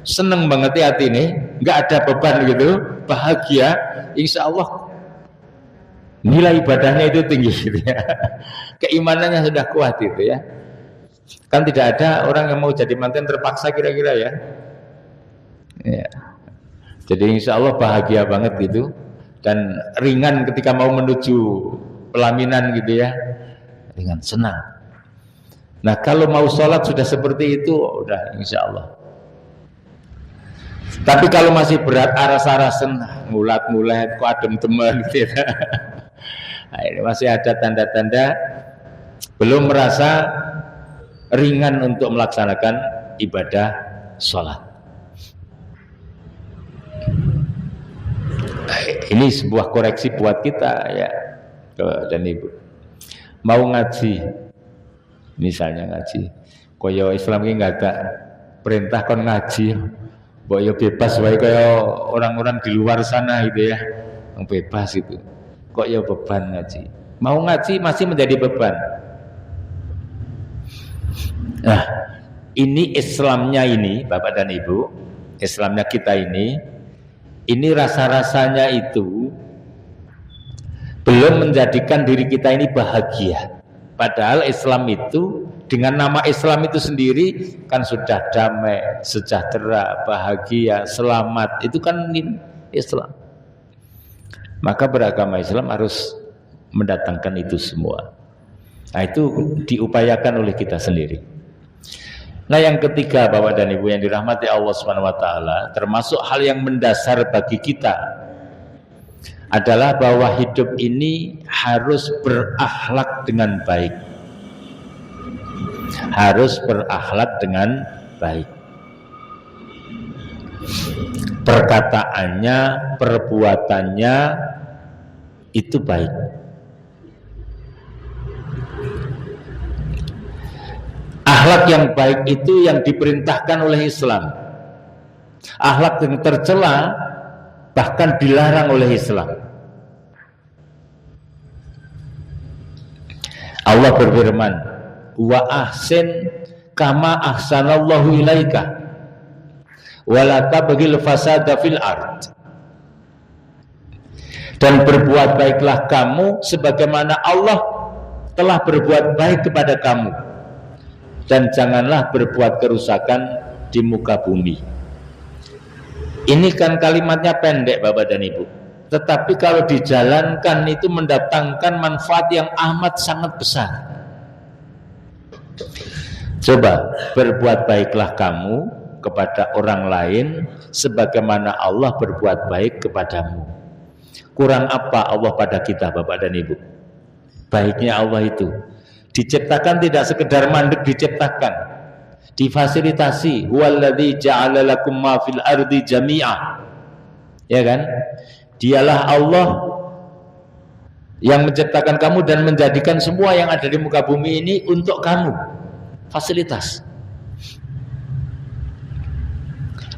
seneng banget ya hati ini, nggak ada beban gitu, bahagia, insya Allah nilai ibadahnya itu tinggi gitu ya. Keimanannya sudah kuat itu ya. Kan tidak ada orang yang mau jadi manten terpaksa kira-kira ya. Ya. Jadi insya Allah bahagia banget gitu, dan ringan ketika mau menuju pelaminan gitu ya, ringan, senang. Nah kalau mau sholat sudah seperti itu, udah insya Allah. Tapi kalau masih berat, aras-arasan, ngulat-ngulat, kok adem teman gitu ya. Nah, ini masih ada tanda-tanda belum merasa ringan untuk melaksanakan ibadah sholat. Ini sebuah koreksi buat kita ya, dan ibu mau ngaji, misalnya ngaji, koyo Islam ini nggak ada perintah kon ngaji, Mbok yo bebas wae kaya orang-orang di luar sana gitu ya. Yang bebas itu. Kok ya beban ngaji. Mau ngaji masih menjadi beban. Nah, ini Islamnya ini, Bapak dan Ibu, Islamnya kita ini rasa-rasanya itu belum menjadikan diri kita ini bahagia. Padahal Islam itu dengan nama Islam itu sendiri kan sudah damai, sejahtera, bahagia, selamat. Itu kan Islam. Maka beragama Islam harus mendatangkan itu semua. Nah, itu diupayakan oleh kita sendiri. Nah, yang ketiga Bapak dan Ibu yang dirahmati Allah Subhanahu wa taala, termasuk hal yang mendasar bagi kita adalah bahwa hidup ini harus berakhlak dengan baik. Harus berakhlak dengan baik. Perkataannya, perbuatannya itu baik. Akhlak yang baik itu yang diperintahkan oleh Islam. Akhlak yang tercela bahkan dilarang oleh Islam. Allah berfirman, wa ahsin kama ahsanallahu ilaika wala tabghil fasada fil ard. Dan berbuat baiklah kamu sebagaimana Allah telah berbuat baik kepada kamu, dan janganlah berbuat kerusakan di muka bumi. Ini kan kalimatnya pendek Bapak dan Ibu, tetapi kalau dijalankan itu mendatangkan manfaat yang amat sangat besar. Coba berbuat baiklah kamu kepada orang lain sebagaimana Allah berbuat baik kepadamu. Kurang apa Allah pada kita Bapak dan Ibu? Baiknya Allah itu diciptakan tidak sekedar mandek diciptakan, difasilitasi. Huwallazi ja'ala lakum ma fil ardi jami'a. Ya kan? Dialah Allah yang menciptakan kamu dan menjadikan semua yang ada di muka bumi ini untuk kamu. Fasilitas.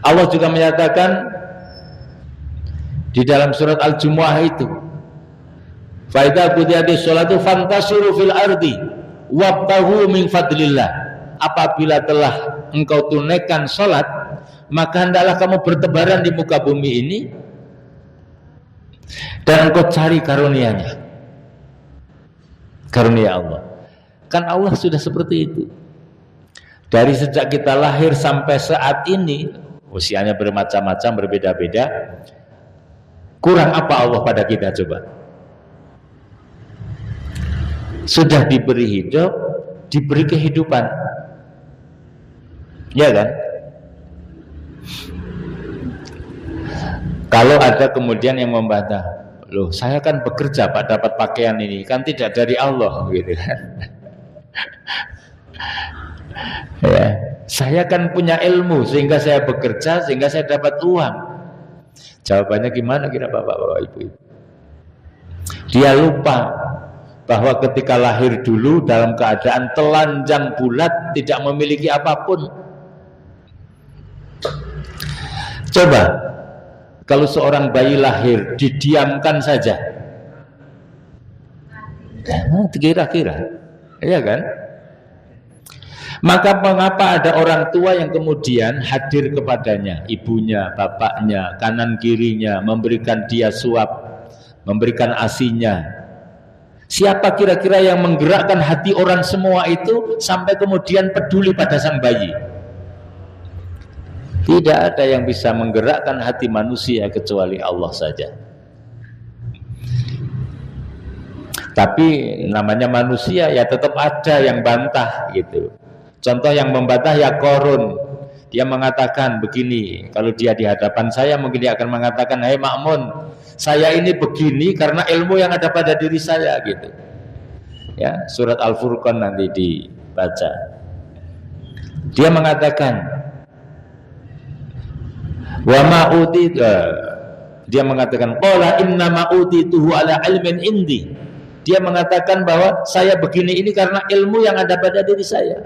Allah juga menyatakan di dalam surat Al-Jumu'ah itu, fa idza qudiyatish sholatu fantasiru fil ardi wabtaghu min fadlillah. Apabila telah engkau tunaikan sholat, maka hendaklah kamu bertebaran di muka bumi ini dan engkau cari karunia-Nya. Karunia Allah. Kan Allah sudah seperti itu. Dari sejak kita lahir sampai saat ini, usianya bermacam-macam, berbeda-beda. Kurang apa Allah pada kita coba? Sudah diberi hidup, diberi kehidupan. Ya kan? Kalau ada kemudian yang membantah, loh saya kan bekerja Pak dapat pakaian ini, kan tidak dari Allah gitu kan. Ya, saya kan punya ilmu sehingga saya bekerja, sehingga saya dapat uang. Jawabannya gimana kira Bapak-bapak Ibu-ibu? Dia lupa bahwa ketika lahir dulu dalam keadaan telanjang bulat, tidak memiliki apapun. Coba kalau seorang bayi lahir didiamkan saja, kira-kira, iya kan? Maka mengapa ada orang tua yang kemudian hadir kepadanya, ibunya, bapaknya, kanan kirinya, memberikan dia suap, memberikan asinya. Siapa kira-kira yang menggerakkan hati orang semua itu sampai kemudian peduli pada sang bayi? Tidak ada yang bisa menggerakkan hati manusia kecuali Allah saja. Tapi namanya manusia ya tetap ada yang bantah gitu. Contoh yang membantah ya Qarun. Dia mengatakan begini, kalau dia di hadapan saya mungkin dia akan mengatakan, "Hai Ma'mun, saya ini begini karena ilmu yang ada pada diri saya," gitu. Ya, surat Al-Furqan nanti dibaca. Dia mengatakan, "Wa ma uti," dia mengatakan, "Qala inna ma utituhu ala ilmin indi." Dia mengatakan bahwa saya begini ini karena ilmu yang ada pada diri saya.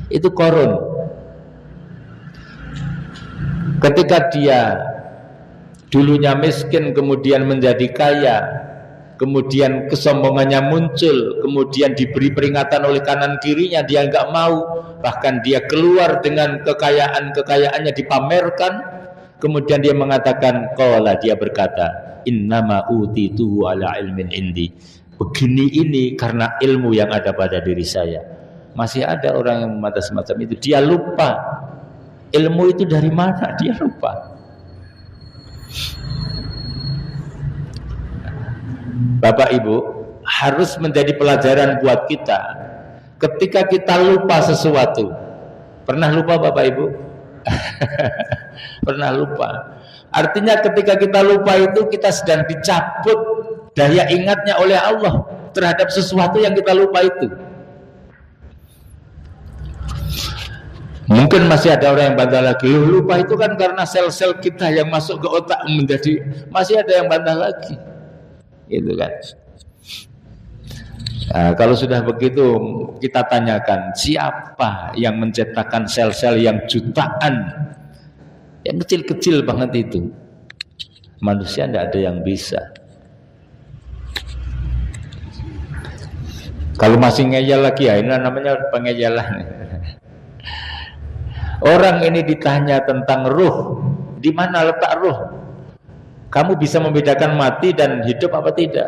Itu Qarun. Ketika dia dulunya miskin kemudian menjadi kaya, kemudian kesombongannya muncul, kemudian diberi peringatan oleh kanan kirinya, dia enggak mau, bahkan dia keluar dengan kekayaan-kekayaannya dipamerkan, kemudian dia mengatakan, qala, dia berkata, innama utituhu ala ilmin indi, begini ini karena ilmu yang ada pada diri saya. Masih ada orang yang memata semacam itu, dia lupa ilmu itu dari mana, dia lupa. Bapak Ibu, harus menjadi pelajaran buat kita ketika kita lupa sesuatu. Pernah lupa Bapak Ibu? Pernah lupa. Artinya ketika kita lupa itu kita sedang dicabut daya ingatnya oleh Allah terhadap sesuatu yang kita lupa itu. Mungkin masih ada orang yang bantah lagi, lupa itu kan karena sel-sel kita yang masuk ke otak menjadi, masih ada yang bantah lagi. Itu kan. Nah, kalau sudah begitu kita tanyakan, siapa yang menciptakan sel-sel yang jutaan, yang kecil-kecil banget itu? Manusia tidak ada yang bisa. Kalau masih ngeyel lagi, ya ini namanya pengeyelan. Orang ini ditanya tentang ruh, di mana letak ruh? Kamu bisa membedakan mati dan hidup apa tidak?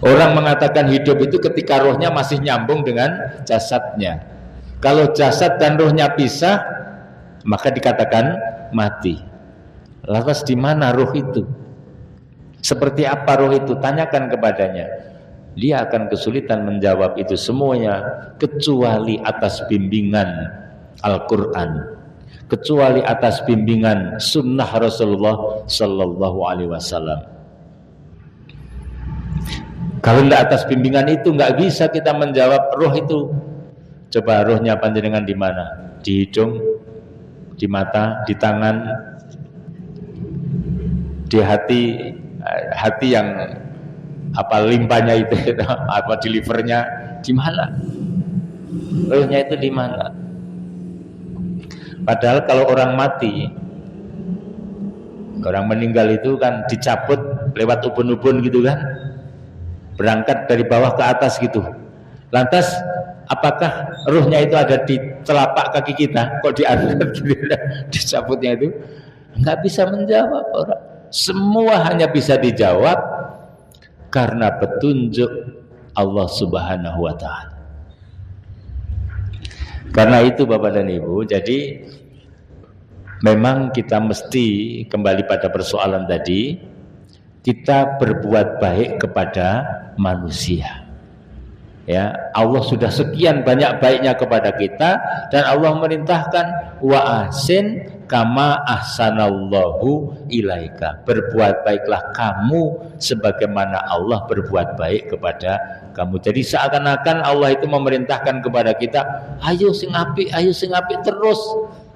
Orang mengatakan hidup itu ketika rohnya masih nyambung dengan jasadnya. Kalau jasad dan rohnya pisah, maka dikatakan mati. Lantas di mana roh itu? Seperti apa roh itu? Tanyakan kepadanya. Dia akan kesulitan menjawab itu semuanya, kecuali atas bimbingan Al-Quran, kecuali atas bimbingan sunnah Rasulullah Sallallahu Alaihi Wasallam. Kalau tidak atas bimbingan itu nggak bisa kita menjawab roh itu. Coba rohnya panjenengan di mana? Di hidung, di mata, di tangan, di hati yang apa limpahnya itu, apa di livernya, di mana? Rohnya itu di mana? Padahal kalau orang mati, orang meninggal itu kan dicabut lewat ubun-ubun gitu kan, berangkat dari bawah ke atas gitu. Lantas apakah ruhnya itu ada di telapak kaki kita? Kok diangkat gitu, dicabutnya itu? Nggak bisa menjawab orang. Semua hanya bisa dijawab karena petunjuk Allah Subhanahu wa Ta'ala. Karena itu Bapak dan Ibu, jadi memang kita mesti kembali pada persoalan tadi, kita berbuat baik kepada manusia. Ya, Allah sudah sekian banyak baiknya kepada kita, dan Allah merintahkan wa ahsin kama ahsanallahu ilaika. Berbuat baiklah kamu sebagaimana Allah berbuat baik kepada kamu. Jadi seakan-akan Allah itu memerintahkan kepada kita, ayo sing apik terus.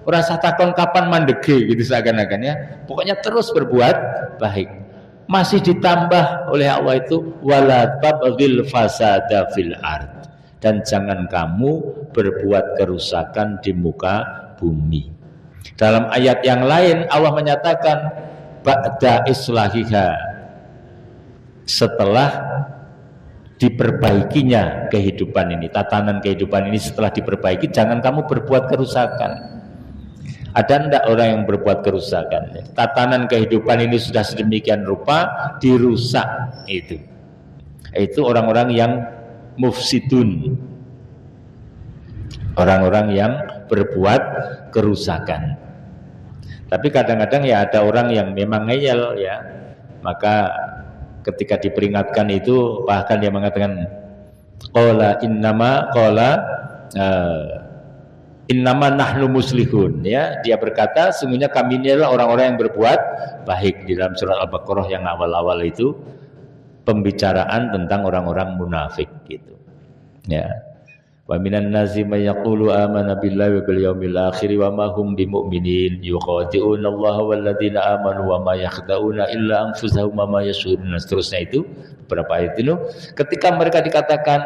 Ora usah takon kapan mandege gitu seakan-akan ya. Pokoknya terus berbuat baik. Masih ditambah oleh Allah itu wala tabghil fasada fil ard, dan jangan kamu berbuat kerusakan di muka bumi. Dalam ayat yang lain Allah menyatakan ba'da islahiha, setelah diperbaikinya kehidupan ini, tatanan kehidupan ini setelah diperbaiki, jangan kamu berbuat kerusakan. Ada enggak orang yang berbuat kerusakan? Tatanan kehidupan ini sudah sedemikian rupa dirusak, itu orang-orang yang mufsidun, orang-orang yang berbuat kerusakan. Tapi kadang-kadang ya ada orang yang memang ngeyel ya, maka ketika diperingatkan itu bahkan dia mengatakan innama nahnu muslihun, ya, dia berkata sungguhnya kami ini adalah orang-orang yang berbuat baik. Di dalam surat Al-Baqarah yang awal-awal itu pembicaraan tentang orang-orang munafik gitu. Ya. Wa minan nasi may yaqulu amana billahi wa bil yaumil akhir wa ma hum bimu'minin yuqati'una Allah wal ladzina amanu wa ma yakhda'una illa anfusahum wa ma yashurun. Seterusnya itu beberapa ayat itu ketika mereka dikatakan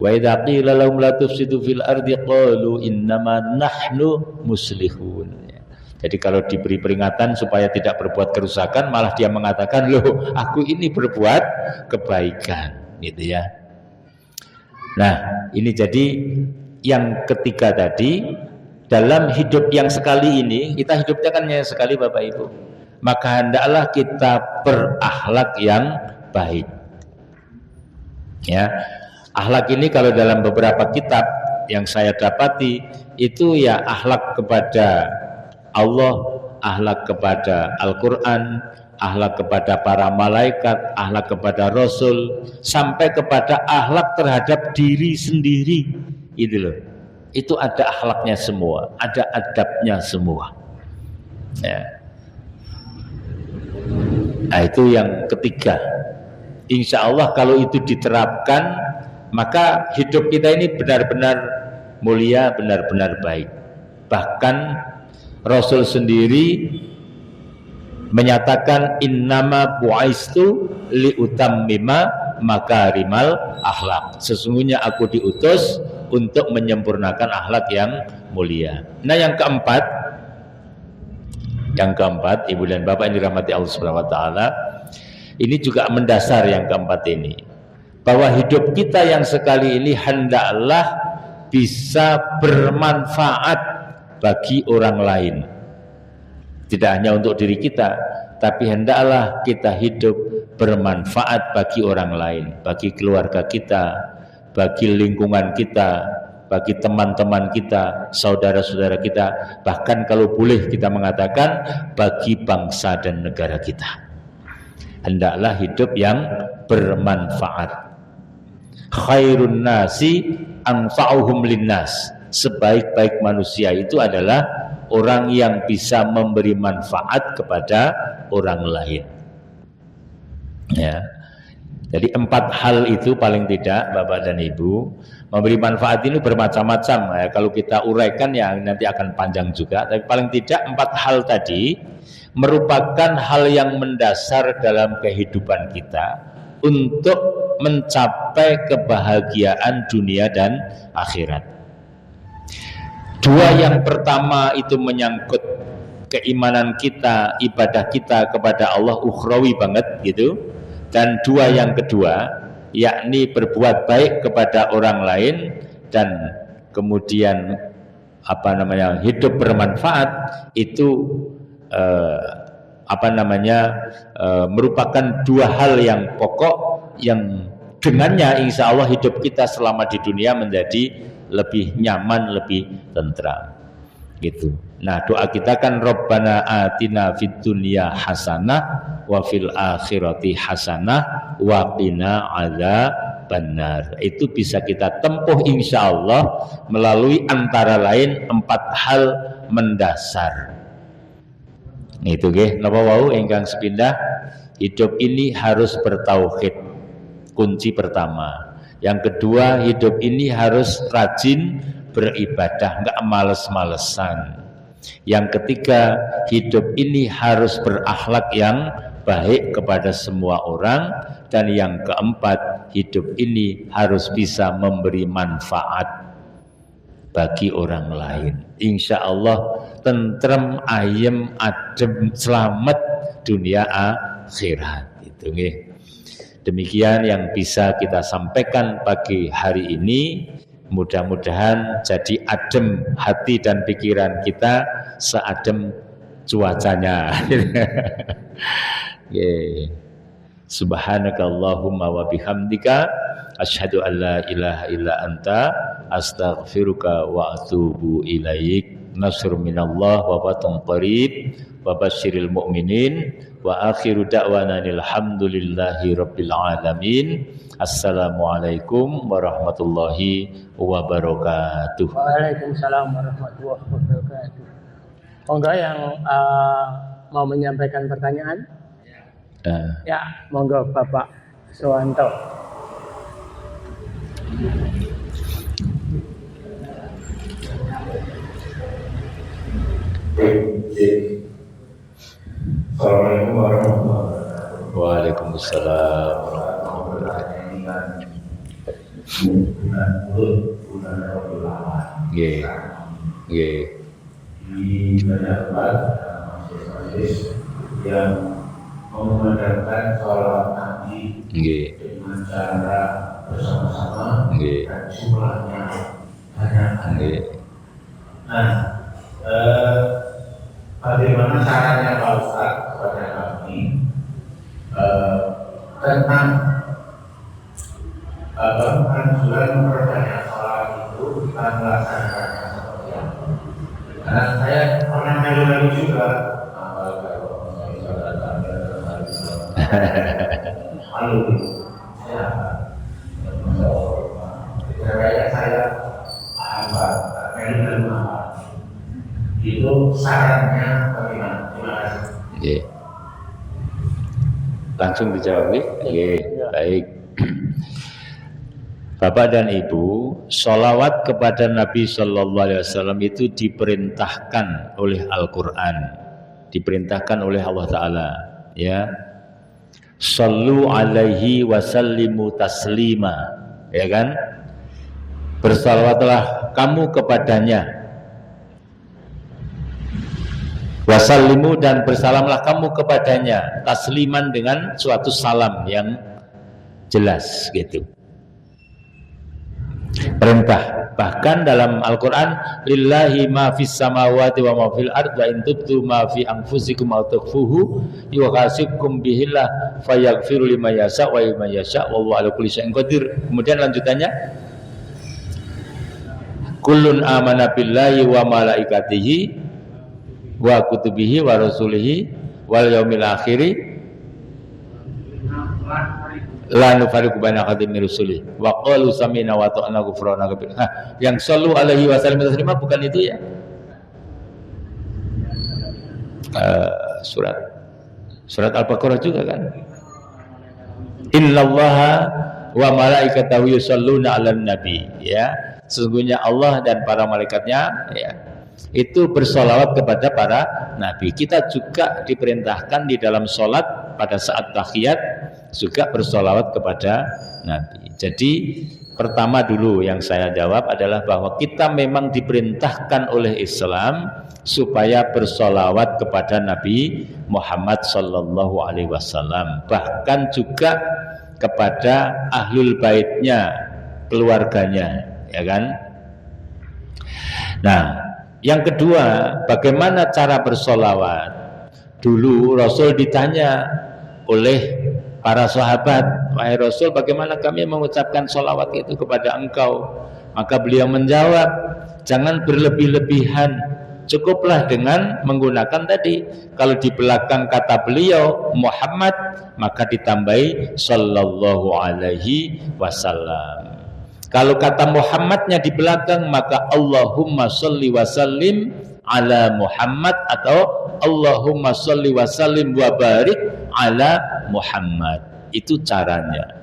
Wa idza qila lahum la tufsidu fil ardi qalu innama nahnu muslihun. Jadi kalau diberi peringatan supaya tidak berbuat kerusakan, malah dia mengatakan, loh, aku ini berbuat kebaikan, gitu ya. Nah, ini jadi yang ketiga tadi, dalam hidup yang sekali ini, kita hidupnya kan hanya sekali Bapak Ibu, maka hendaklah kita berakhlak yang baik. Ya, akhlak ini kalau dalam beberapa kitab yang saya dapati itu ya akhlak kepada Allah, akhlak kepada Al-Quran, akhlak kepada para malaikat, akhlak kepada Rasul, sampai kepada akhlak terhadap diri sendiri. Itu loh. Itu ada akhlaknya semua, ada adabnya semua. Ya. Nah, itu yang ketiga. Insya Allah kalau itu diterapkan, maka hidup kita ini benar-benar mulia, benar-benar baik. Bahkan Rasul sendiri menyatakan innama bu'aistu liutammima makarimal akhlak. Sesungguhnya aku diutus untuk menyempurnakan akhlak yang mulia. Nah, yang keempat, Ibu dan Bapak yang dirahmati Allah Subhanahu wa taala, ini juga mendasar yang keempat ini. Bahwa hidup kita yang sekali ini hendaklah bisa bermanfaat bagi orang lain. Tidak hanya untuk diri kita, tapi hendaklah kita hidup bermanfaat bagi orang lain, bagi keluarga kita, bagi lingkungan kita, bagi teman-teman kita, saudara-saudara kita, bahkan kalau boleh kita mengatakan bagi bangsa dan negara kita. Hendaklah hidup yang bermanfaat. Khairun nasi anfa'uhum linnas. Sebaik-baik manusia itu adalah orang yang bisa memberi manfaat kepada orang lain. Ya. Jadi 4 hal itu paling tidak Bapak dan Ibu. Memberi manfaat ini bermacam-macam. Ya, kalau kita uraikan ya nanti akan panjang juga. Tapi paling tidak 4 hal tadi merupakan hal yang mendasar dalam kehidupan kita untuk mencapai kebahagiaan dunia dan akhirat. 2 yang pertama itu menyangkut keimanan kita, ibadah kita kepada Allah ukhrawi banget gitu. Dan 2 yang kedua yakni berbuat baik kepada orang lain dan kemudian hidup bermanfaat itu merupakan 2 hal yang pokok yang dengannya insya Allah hidup kita selama di dunia menjadi lebih nyaman, lebih tentram gitu. Nah, doa kita kan Rabbana atina fid dunya hasanah wa fil akhirati hasanah wa qina adzabannar. Itu bisa kita tempuh insya Allah melalui antara lain 4 hal mendasar. Itu nggih napa wau ingkang sepindah, hidup ini harus bertauhid. Kunci pertama. Yang kedua, hidup ini harus rajin beribadah, enggak males-malesan. Yang ketiga, hidup ini harus berakhlak yang baik kepada semua orang. Dan yang keempat, hidup ini harus bisa memberi manfaat bagi orang lain. Insya Allah tentrem, ayem, adem, selamat dunia akhirat. Itu nggih. Demikian yang bisa kita sampaikan pagi hari ini. Mudah-mudahan jadi adem hati dan pikiran kita seadem cuacanya. Subhanakallahumma wa bihamdika asyhadu an la ilaha illa anta astaghfiruka wa atubu ilaik. Nasr minallah wa batun qarib wa basyiril mu'minin wa akhiru da'wana alhamdulillahi rabbil alamin. Assalamualaikum warahmatullahi wabarakatuh. Waalaikumsalam warahmatullahi wabarakatuh. Monggo yang mau menyampaikan pertanyaan? Ya, monggo Bapak Suwanto. Assalamualaikum warahmatullahi wabarakatuh. Waalaikumsalam warahmatullahi wabarakatuh. bulan mulut, bulan Rabiul Awal. Nggih. Nggih. Di banyak tempat majelis yang mengadakan sholawat Nabi dengan cara bersama-sama dan jumlahnya banyak. Nah, bagaimana caranya Pak Ustaz kepada kami tentang anjuran memperbanyak sholawat itu kita melaksanakannya seperti apa? Karena saya pernah melu-melu juga. Lalu saya apa melu-melu apa? Itu sarannya bagaimana? Terima kasih. Yeah. Langsung dijawab nih. Baik. Bapak dan Ibu, sholawat kepada Nabi Sallallahu Alaihi Wasallam itu diperintahkan oleh Al-Quran, diperintahkan oleh Allah Taala. Ya, Sallu alaihi wasallimu taslima. Ya kan? Bersalawatlah kamu kepadanya. Wasallimu dan bersalamlah kamu kepadanya. Tasliman dengan suatu salam yang jelas gitu. Perintah. Bahkan dalam Al-Quran, lillahi ma fis samawati wa ma fil ard wa in tubtu ma fi anfusikum aw tukhfuhu yuhasibkum bihillah fayaghfiru liman yasha wa liman yasha wallahu ala kulli syai'in qadir. Kemudian lanjutannya, kullun amana billahi wa malaikatihi wa kutubihi wa rasulihi wal yaumil akhiri la nufariqu baina ahadin min rusuli wa qalu sami'na wa ata'na ghufranaka bil. Yang sallu alaihi wasallam taslima bukan itu ya? Surat Al-Baqarah juga kan? Innallaha wa malaikatahu yusalluna 'alan nabi, ya. Sesungguhnya Allah dan para malaikatnya, ya, itu bersolawat kepada para nabi. Kita juga diperintahkan di dalam sholat pada saat tahiyat juga bersolawat kepada Nabi. Jadi pertama dulu yang saya jawab adalah bahwa kita memang diperintahkan oleh Islam supaya bersolawat kepada Nabi Muhammad Sallallahu Alaihi Wasallam, bahkan juga kepada ahlul baitnya, keluarganya, ya kan? Nah, yang kedua, bagaimana cara bersolawat? Dulu Rasul ditanya oleh para sahabat, wahai Rasul, bagaimana kami mengucapkan sholawat itu kepada engkau? Maka beliau menjawab, jangan berlebih-lebihan, cukuplah dengan menggunakan tadi. Kalau di belakang kata beliau Muhammad, maka ditambahi sallallahu alaihi wasallam. Kalau kata Muhammadnya di belakang, maka Allahumma sholli wa sallim ala Muhammad atau Allahumma sholli wa sallim wa barik ala Muhammad. Itu caranya.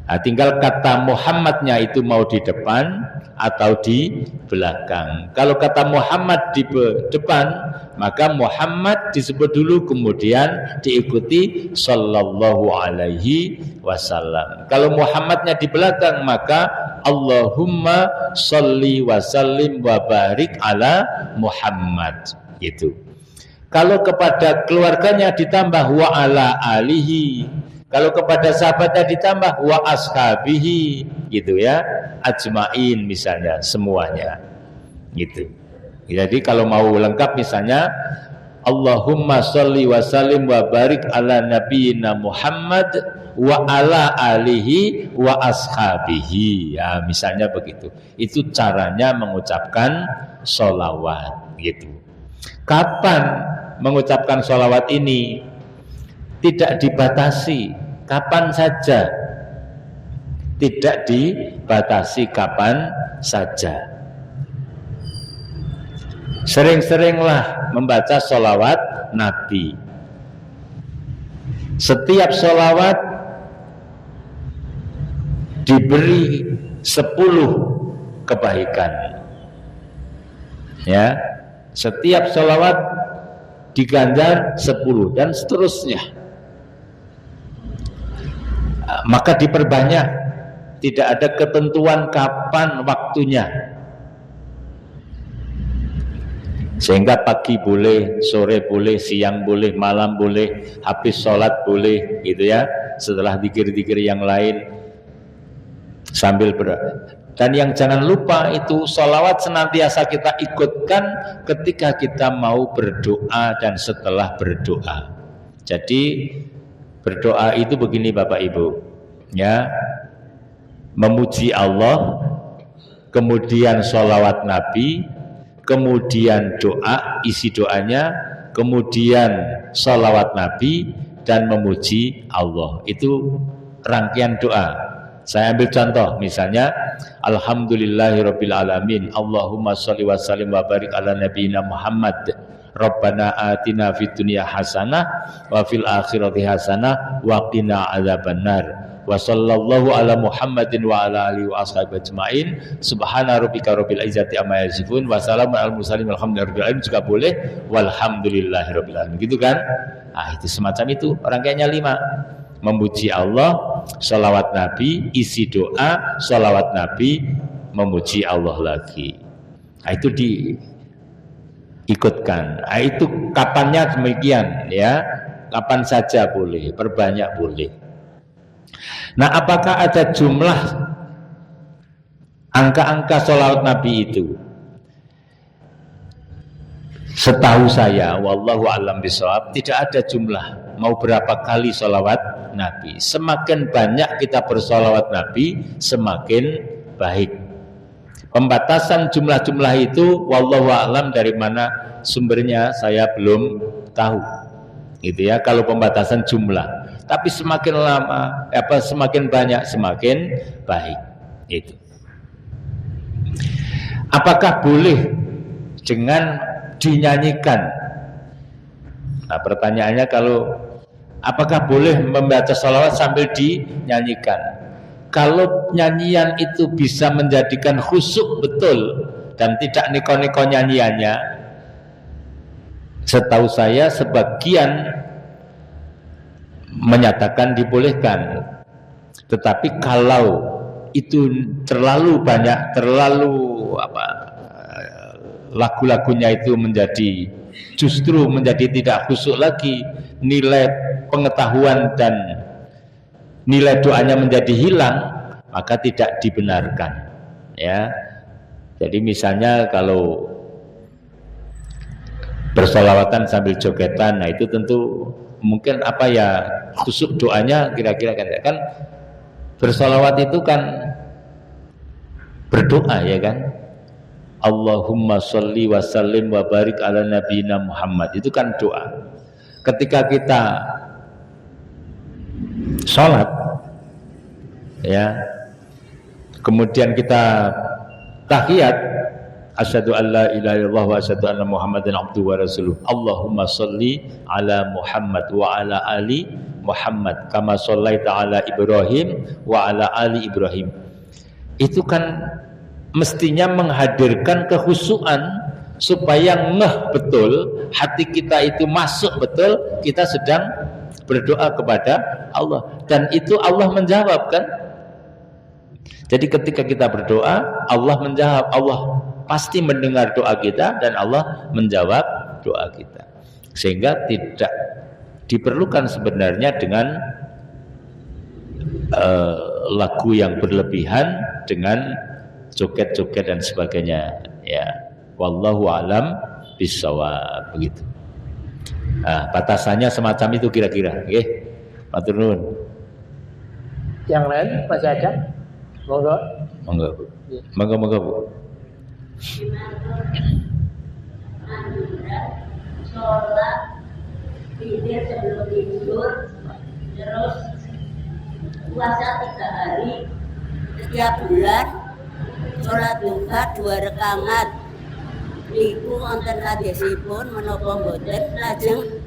Nah, tinggal kata Muhammadnya itu mau di depan atau di belakang. Kalau kata Muhammad di depan, maka Muhammad disebut dulu, kemudian diikuti sallallahu alaihi wasallam. Kalau Muhammadnya di belakang, maka Allahumma sholli wa sallim wa barik ala Muhammad. Gitu. Kalau kepada keluarganya ditambah wa ala alihi, kalau kepada sahabatnya ditambah wa ashabihi, gitu ya, ajmain misalnya, semuanya, gitu. Jadi kalau mau lengkap misalnya Allahumma sholli wa sallim wa barik ala nabiyyina Muhammad wa ala alihi wa ashabihi, ya misalnya begitu. Itu caranya mengucapkan sholawat, gitu. Kapan mengucapkan sholawat ini? Tidak dibatasi, kapan saja, tidak dibatasi, kapan saja. Sering-seringlah membaca sholawat Nabi. Setiap sholawat diberi 10 kebaikan, ya. Setiap sholawat diganjar 10 dan seterusnya. Maka diperbanyak, Tidak ada ketentuan kapan waktunya. Sehingga pagi boleh, sore boleh, siang boleh, malam boleh, habis sholat boleh, gitu ya. Setelah zikir-zikir yang lain sambil dan yang jangan lupa itu sholawat senantiasa kita ikutkan ketika kita mau berdoa dan setelah berdoa. Jadi berdoa itu begini Bapak Ibu, ya, memuji Allah, kemudian sholawat Nabi, kemudian doa, isi doanya, kemudian sholawat Nabi dan memuji Allah. Itu rangkaian doa. Saya ambil contoh, misalnya Alhamdulillahirabbil alamin, Allahumma sholli wa sallim wa barik ala nabiyyina Muhammad, Rabbana atina fid dunya hasanah wa fil akhirati hasanah wa qina adzabannar. Wa sallallahu ala Muhammadin wa ala alihi wa ashabihi ajmain. Subhana rabbika rabbil izzati amma yasifun wa salamun alal mursalin walhamdulillahi rabbil alamin. Juga boleh walhamdulillahirabbil alamin. Gitu kan? Ah, itu semacam itu. Rangkaiannya 5. Memuji Allah, sholawat Nabi, isi doa, sholawat Nabi, memuji Allah lagi. Nah, itu diikutkan. Nah, itu kapannya demikian, ya. Kapan saja boleh, perbanyak boleh. Nah, apakah ada jumlah angka-angka sholawat Nabi itu? Setahu saya, wallahu a'lam bishawab, tidak ada jumlah. Mau berapa kali sholawat Nabi? Semakin banyak kita bersholawat Nabi, semakin baik. Pembatasan jumlah-jumlah itu, wallahu a'lam, dari mana sumbernya saya belum tahu. Gitu ya, kalau pembatasan jumlah. Tapi semakin lama, semakin banyak, semakin baik. Itu. Apakah boleh dengan dinyanyikan? Nah, pertanyaannya, kalau apakah boleh membaca sholawat sambil dinyanyikan? Kalau nyanyian itu bisa menjadikan khusyuk betul dan tidak niko-niko nyanyiannya, setahu saya sebagian menyatakan dibolehkan. Tetapi kalau itu terlalu banyak, lagu-lagunya itu justru menjadi tidak khusyuk lagi, nilai pengetahuan dan nilai doanya menjadi hilang, maka tidak dibenarkan, ya. Jadi misalnya kalau bersolawatan sambil jogetan, nah itu tentu mungkin khusyuk doanya kira-kira kan bersolawat itu kan berdoa, ya kan. Allahumma sholli wa sallim wa barik ala nabiyyina Muhammad, itu kan doa. Ketika kita sholat, ya, kemudian kita tahiyat, asyhadu an la ilaha illallah wa asyhadu anna Muhammadan abduhu wa rasuluh. Allahumma sholli ala Muhammad wa ala ali Muhammad kama shallaita ala Ibrahim wa ala ali Ibrahim. Itu kan mestinya menghadirkan kekhusyuan supaya ngeh betul, hati kita itu masuk betul, kita sedang berdoa kepada Allah, dan itu Allah menjawab kan. Jadi ketika kita berdoa, Allah menjawab, Allah pasti mendengar doa kita dan Allah menjawab doa kita. Sehingga tidak diperlukan sebenarnya dengan lagu yang berlebihan, dengan joget-joget dan sebagainya, ya. Wallahu a'lam bishawab, begitu. Nah, batasannya semacam itu kira-kira, oke? Matur nuwun. Yang lain masih ada? Monggo. Monggo, Bu. Monggo, Bu. Sholat witir sebelum tidur, terus puasa 3 hari setiap bulan, sholat duha 2 rakaat. Iku wonten hadisipun menapa mboten, lajeng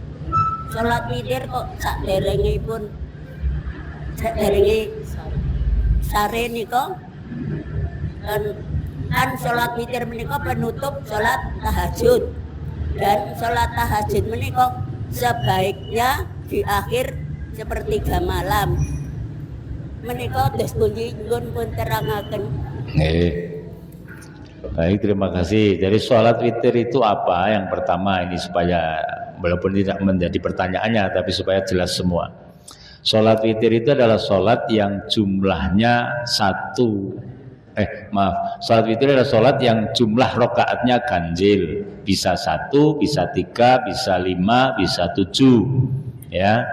sholat witir kok saderenge sare nika kan sholat witir menika penutup sholat tahajud, dan sholat tahajud menika sebaiknya di akhir sepertiga malam. menika dos pundi pun terangaken. Baik, terima kasih. Jadi sholat witir itu apa? Yang pertama ini supaya walaupun tidak menjadi pertanyaannya, tapi supaya jelas semua. Sholat witir itu adalah sholat yang jumlahnya sholat witir adalah sholat yang jumlah rokaatnya ganjil, bisa 1, bisa 3, bisa 5, bisa 7, ya.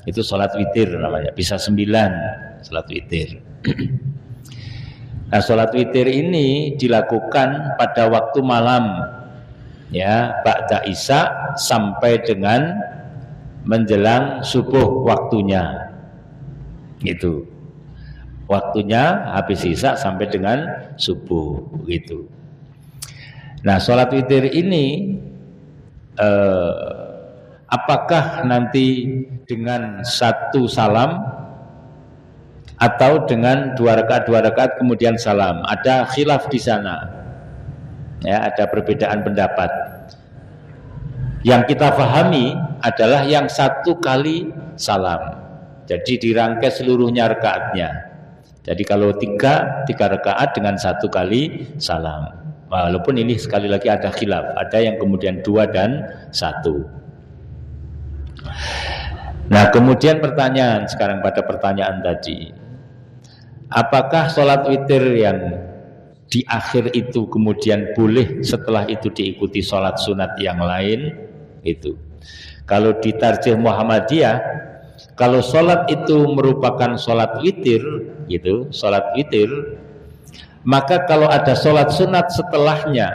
Itu sholat witir namanya. Bisa 9 sholat witir. Nah, sholat witir ini dilakukan pada waktu malam, ya, ba'da isya sampai dengan menjelang subuh waktunya. Gitu. Waktunya habis isya sampai dengan subuh, gitu. Nah, sholat witir ini apakah nanti dengan 1 salam atau dengan 2 rakaat kemudian salam? Ada khilaf di sana, ya, ada perbedaan pendapat. Yang kita pahami adalah yang 1 kali salam, jadi dirangkai seluruhnya rakaatnya. Jadi kalau 3 rakaat dengan 1 kali salam. Walaupun ini sekali lagi ada khilaf, ada yang kemudian 2 dan 1. Nah, kemudian pertanyaan sekarang pada pertanyaan tadi, apakah sholat witir yang di akhir itu kemudian boleh setelah itu diikuti sholat sunat yang lain? Itu kalau di Tarjih Muhammadiyah, kalau sholat itu merupakan sholat witir, gitu, sholat witir, maka kalau ada sholat sunat setelahnya,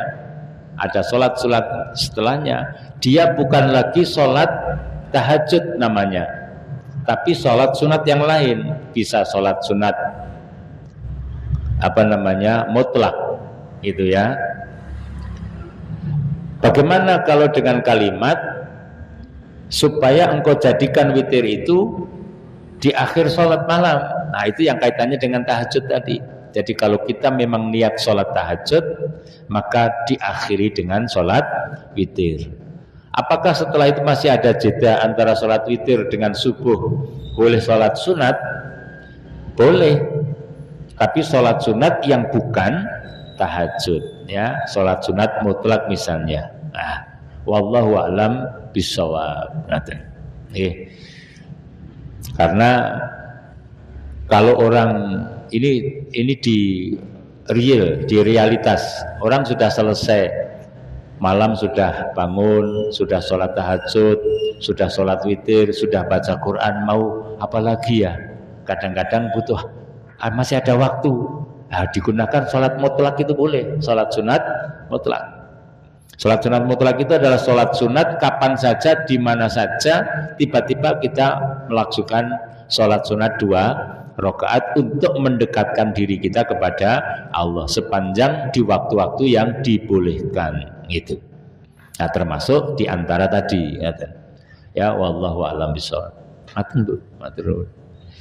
dia bukan lagi sholat tahajud namanya, tapi sholat sunat yang lain. Bisa sholat sunat mutlak, gitu ya. Bagaimana kalau dengan kalimat supaya engkau jadikan witir itu di akhir sholat malam? Nah, itu yang kaitannya dengan tahajud tadi. Jadi kalau kita memang niat sholat tahajud, maka diakhiri dengan sholat witir. Apakah setelah itu masih ada jeda antara sholat witir dengan subuh boleh sholat sunat? Boleh, tapi sholat sunat yang bukan tahajud, ya, sholat sunat mutlak misalnya. Nah, wallahu a'lam bishawab. Karena kalau orang ini di realitas, orang sudah selesai malam, sudah bangun, sudah sholat tahajud, sudah sholat witir, sudah baca Quran, mau apa lagi ya? Kadang-kadang butuh, masih ada waktu. Nah, digunakan sholat mutlak itu boleh, sholat sunat mutlak. Sholat sunat mutlak itu adalah sholat sunat kapan saja, di mana saja, tiba-tiba kita melakukan sholat sunat 2 rakaat untuk mendekatkan diri kita kepada Allah sepanjang di waktu-waktu yang dibolehkan, gitu. Nah, termasuk di antara tadi, ya, wallahu a'lam bishawab. Matur.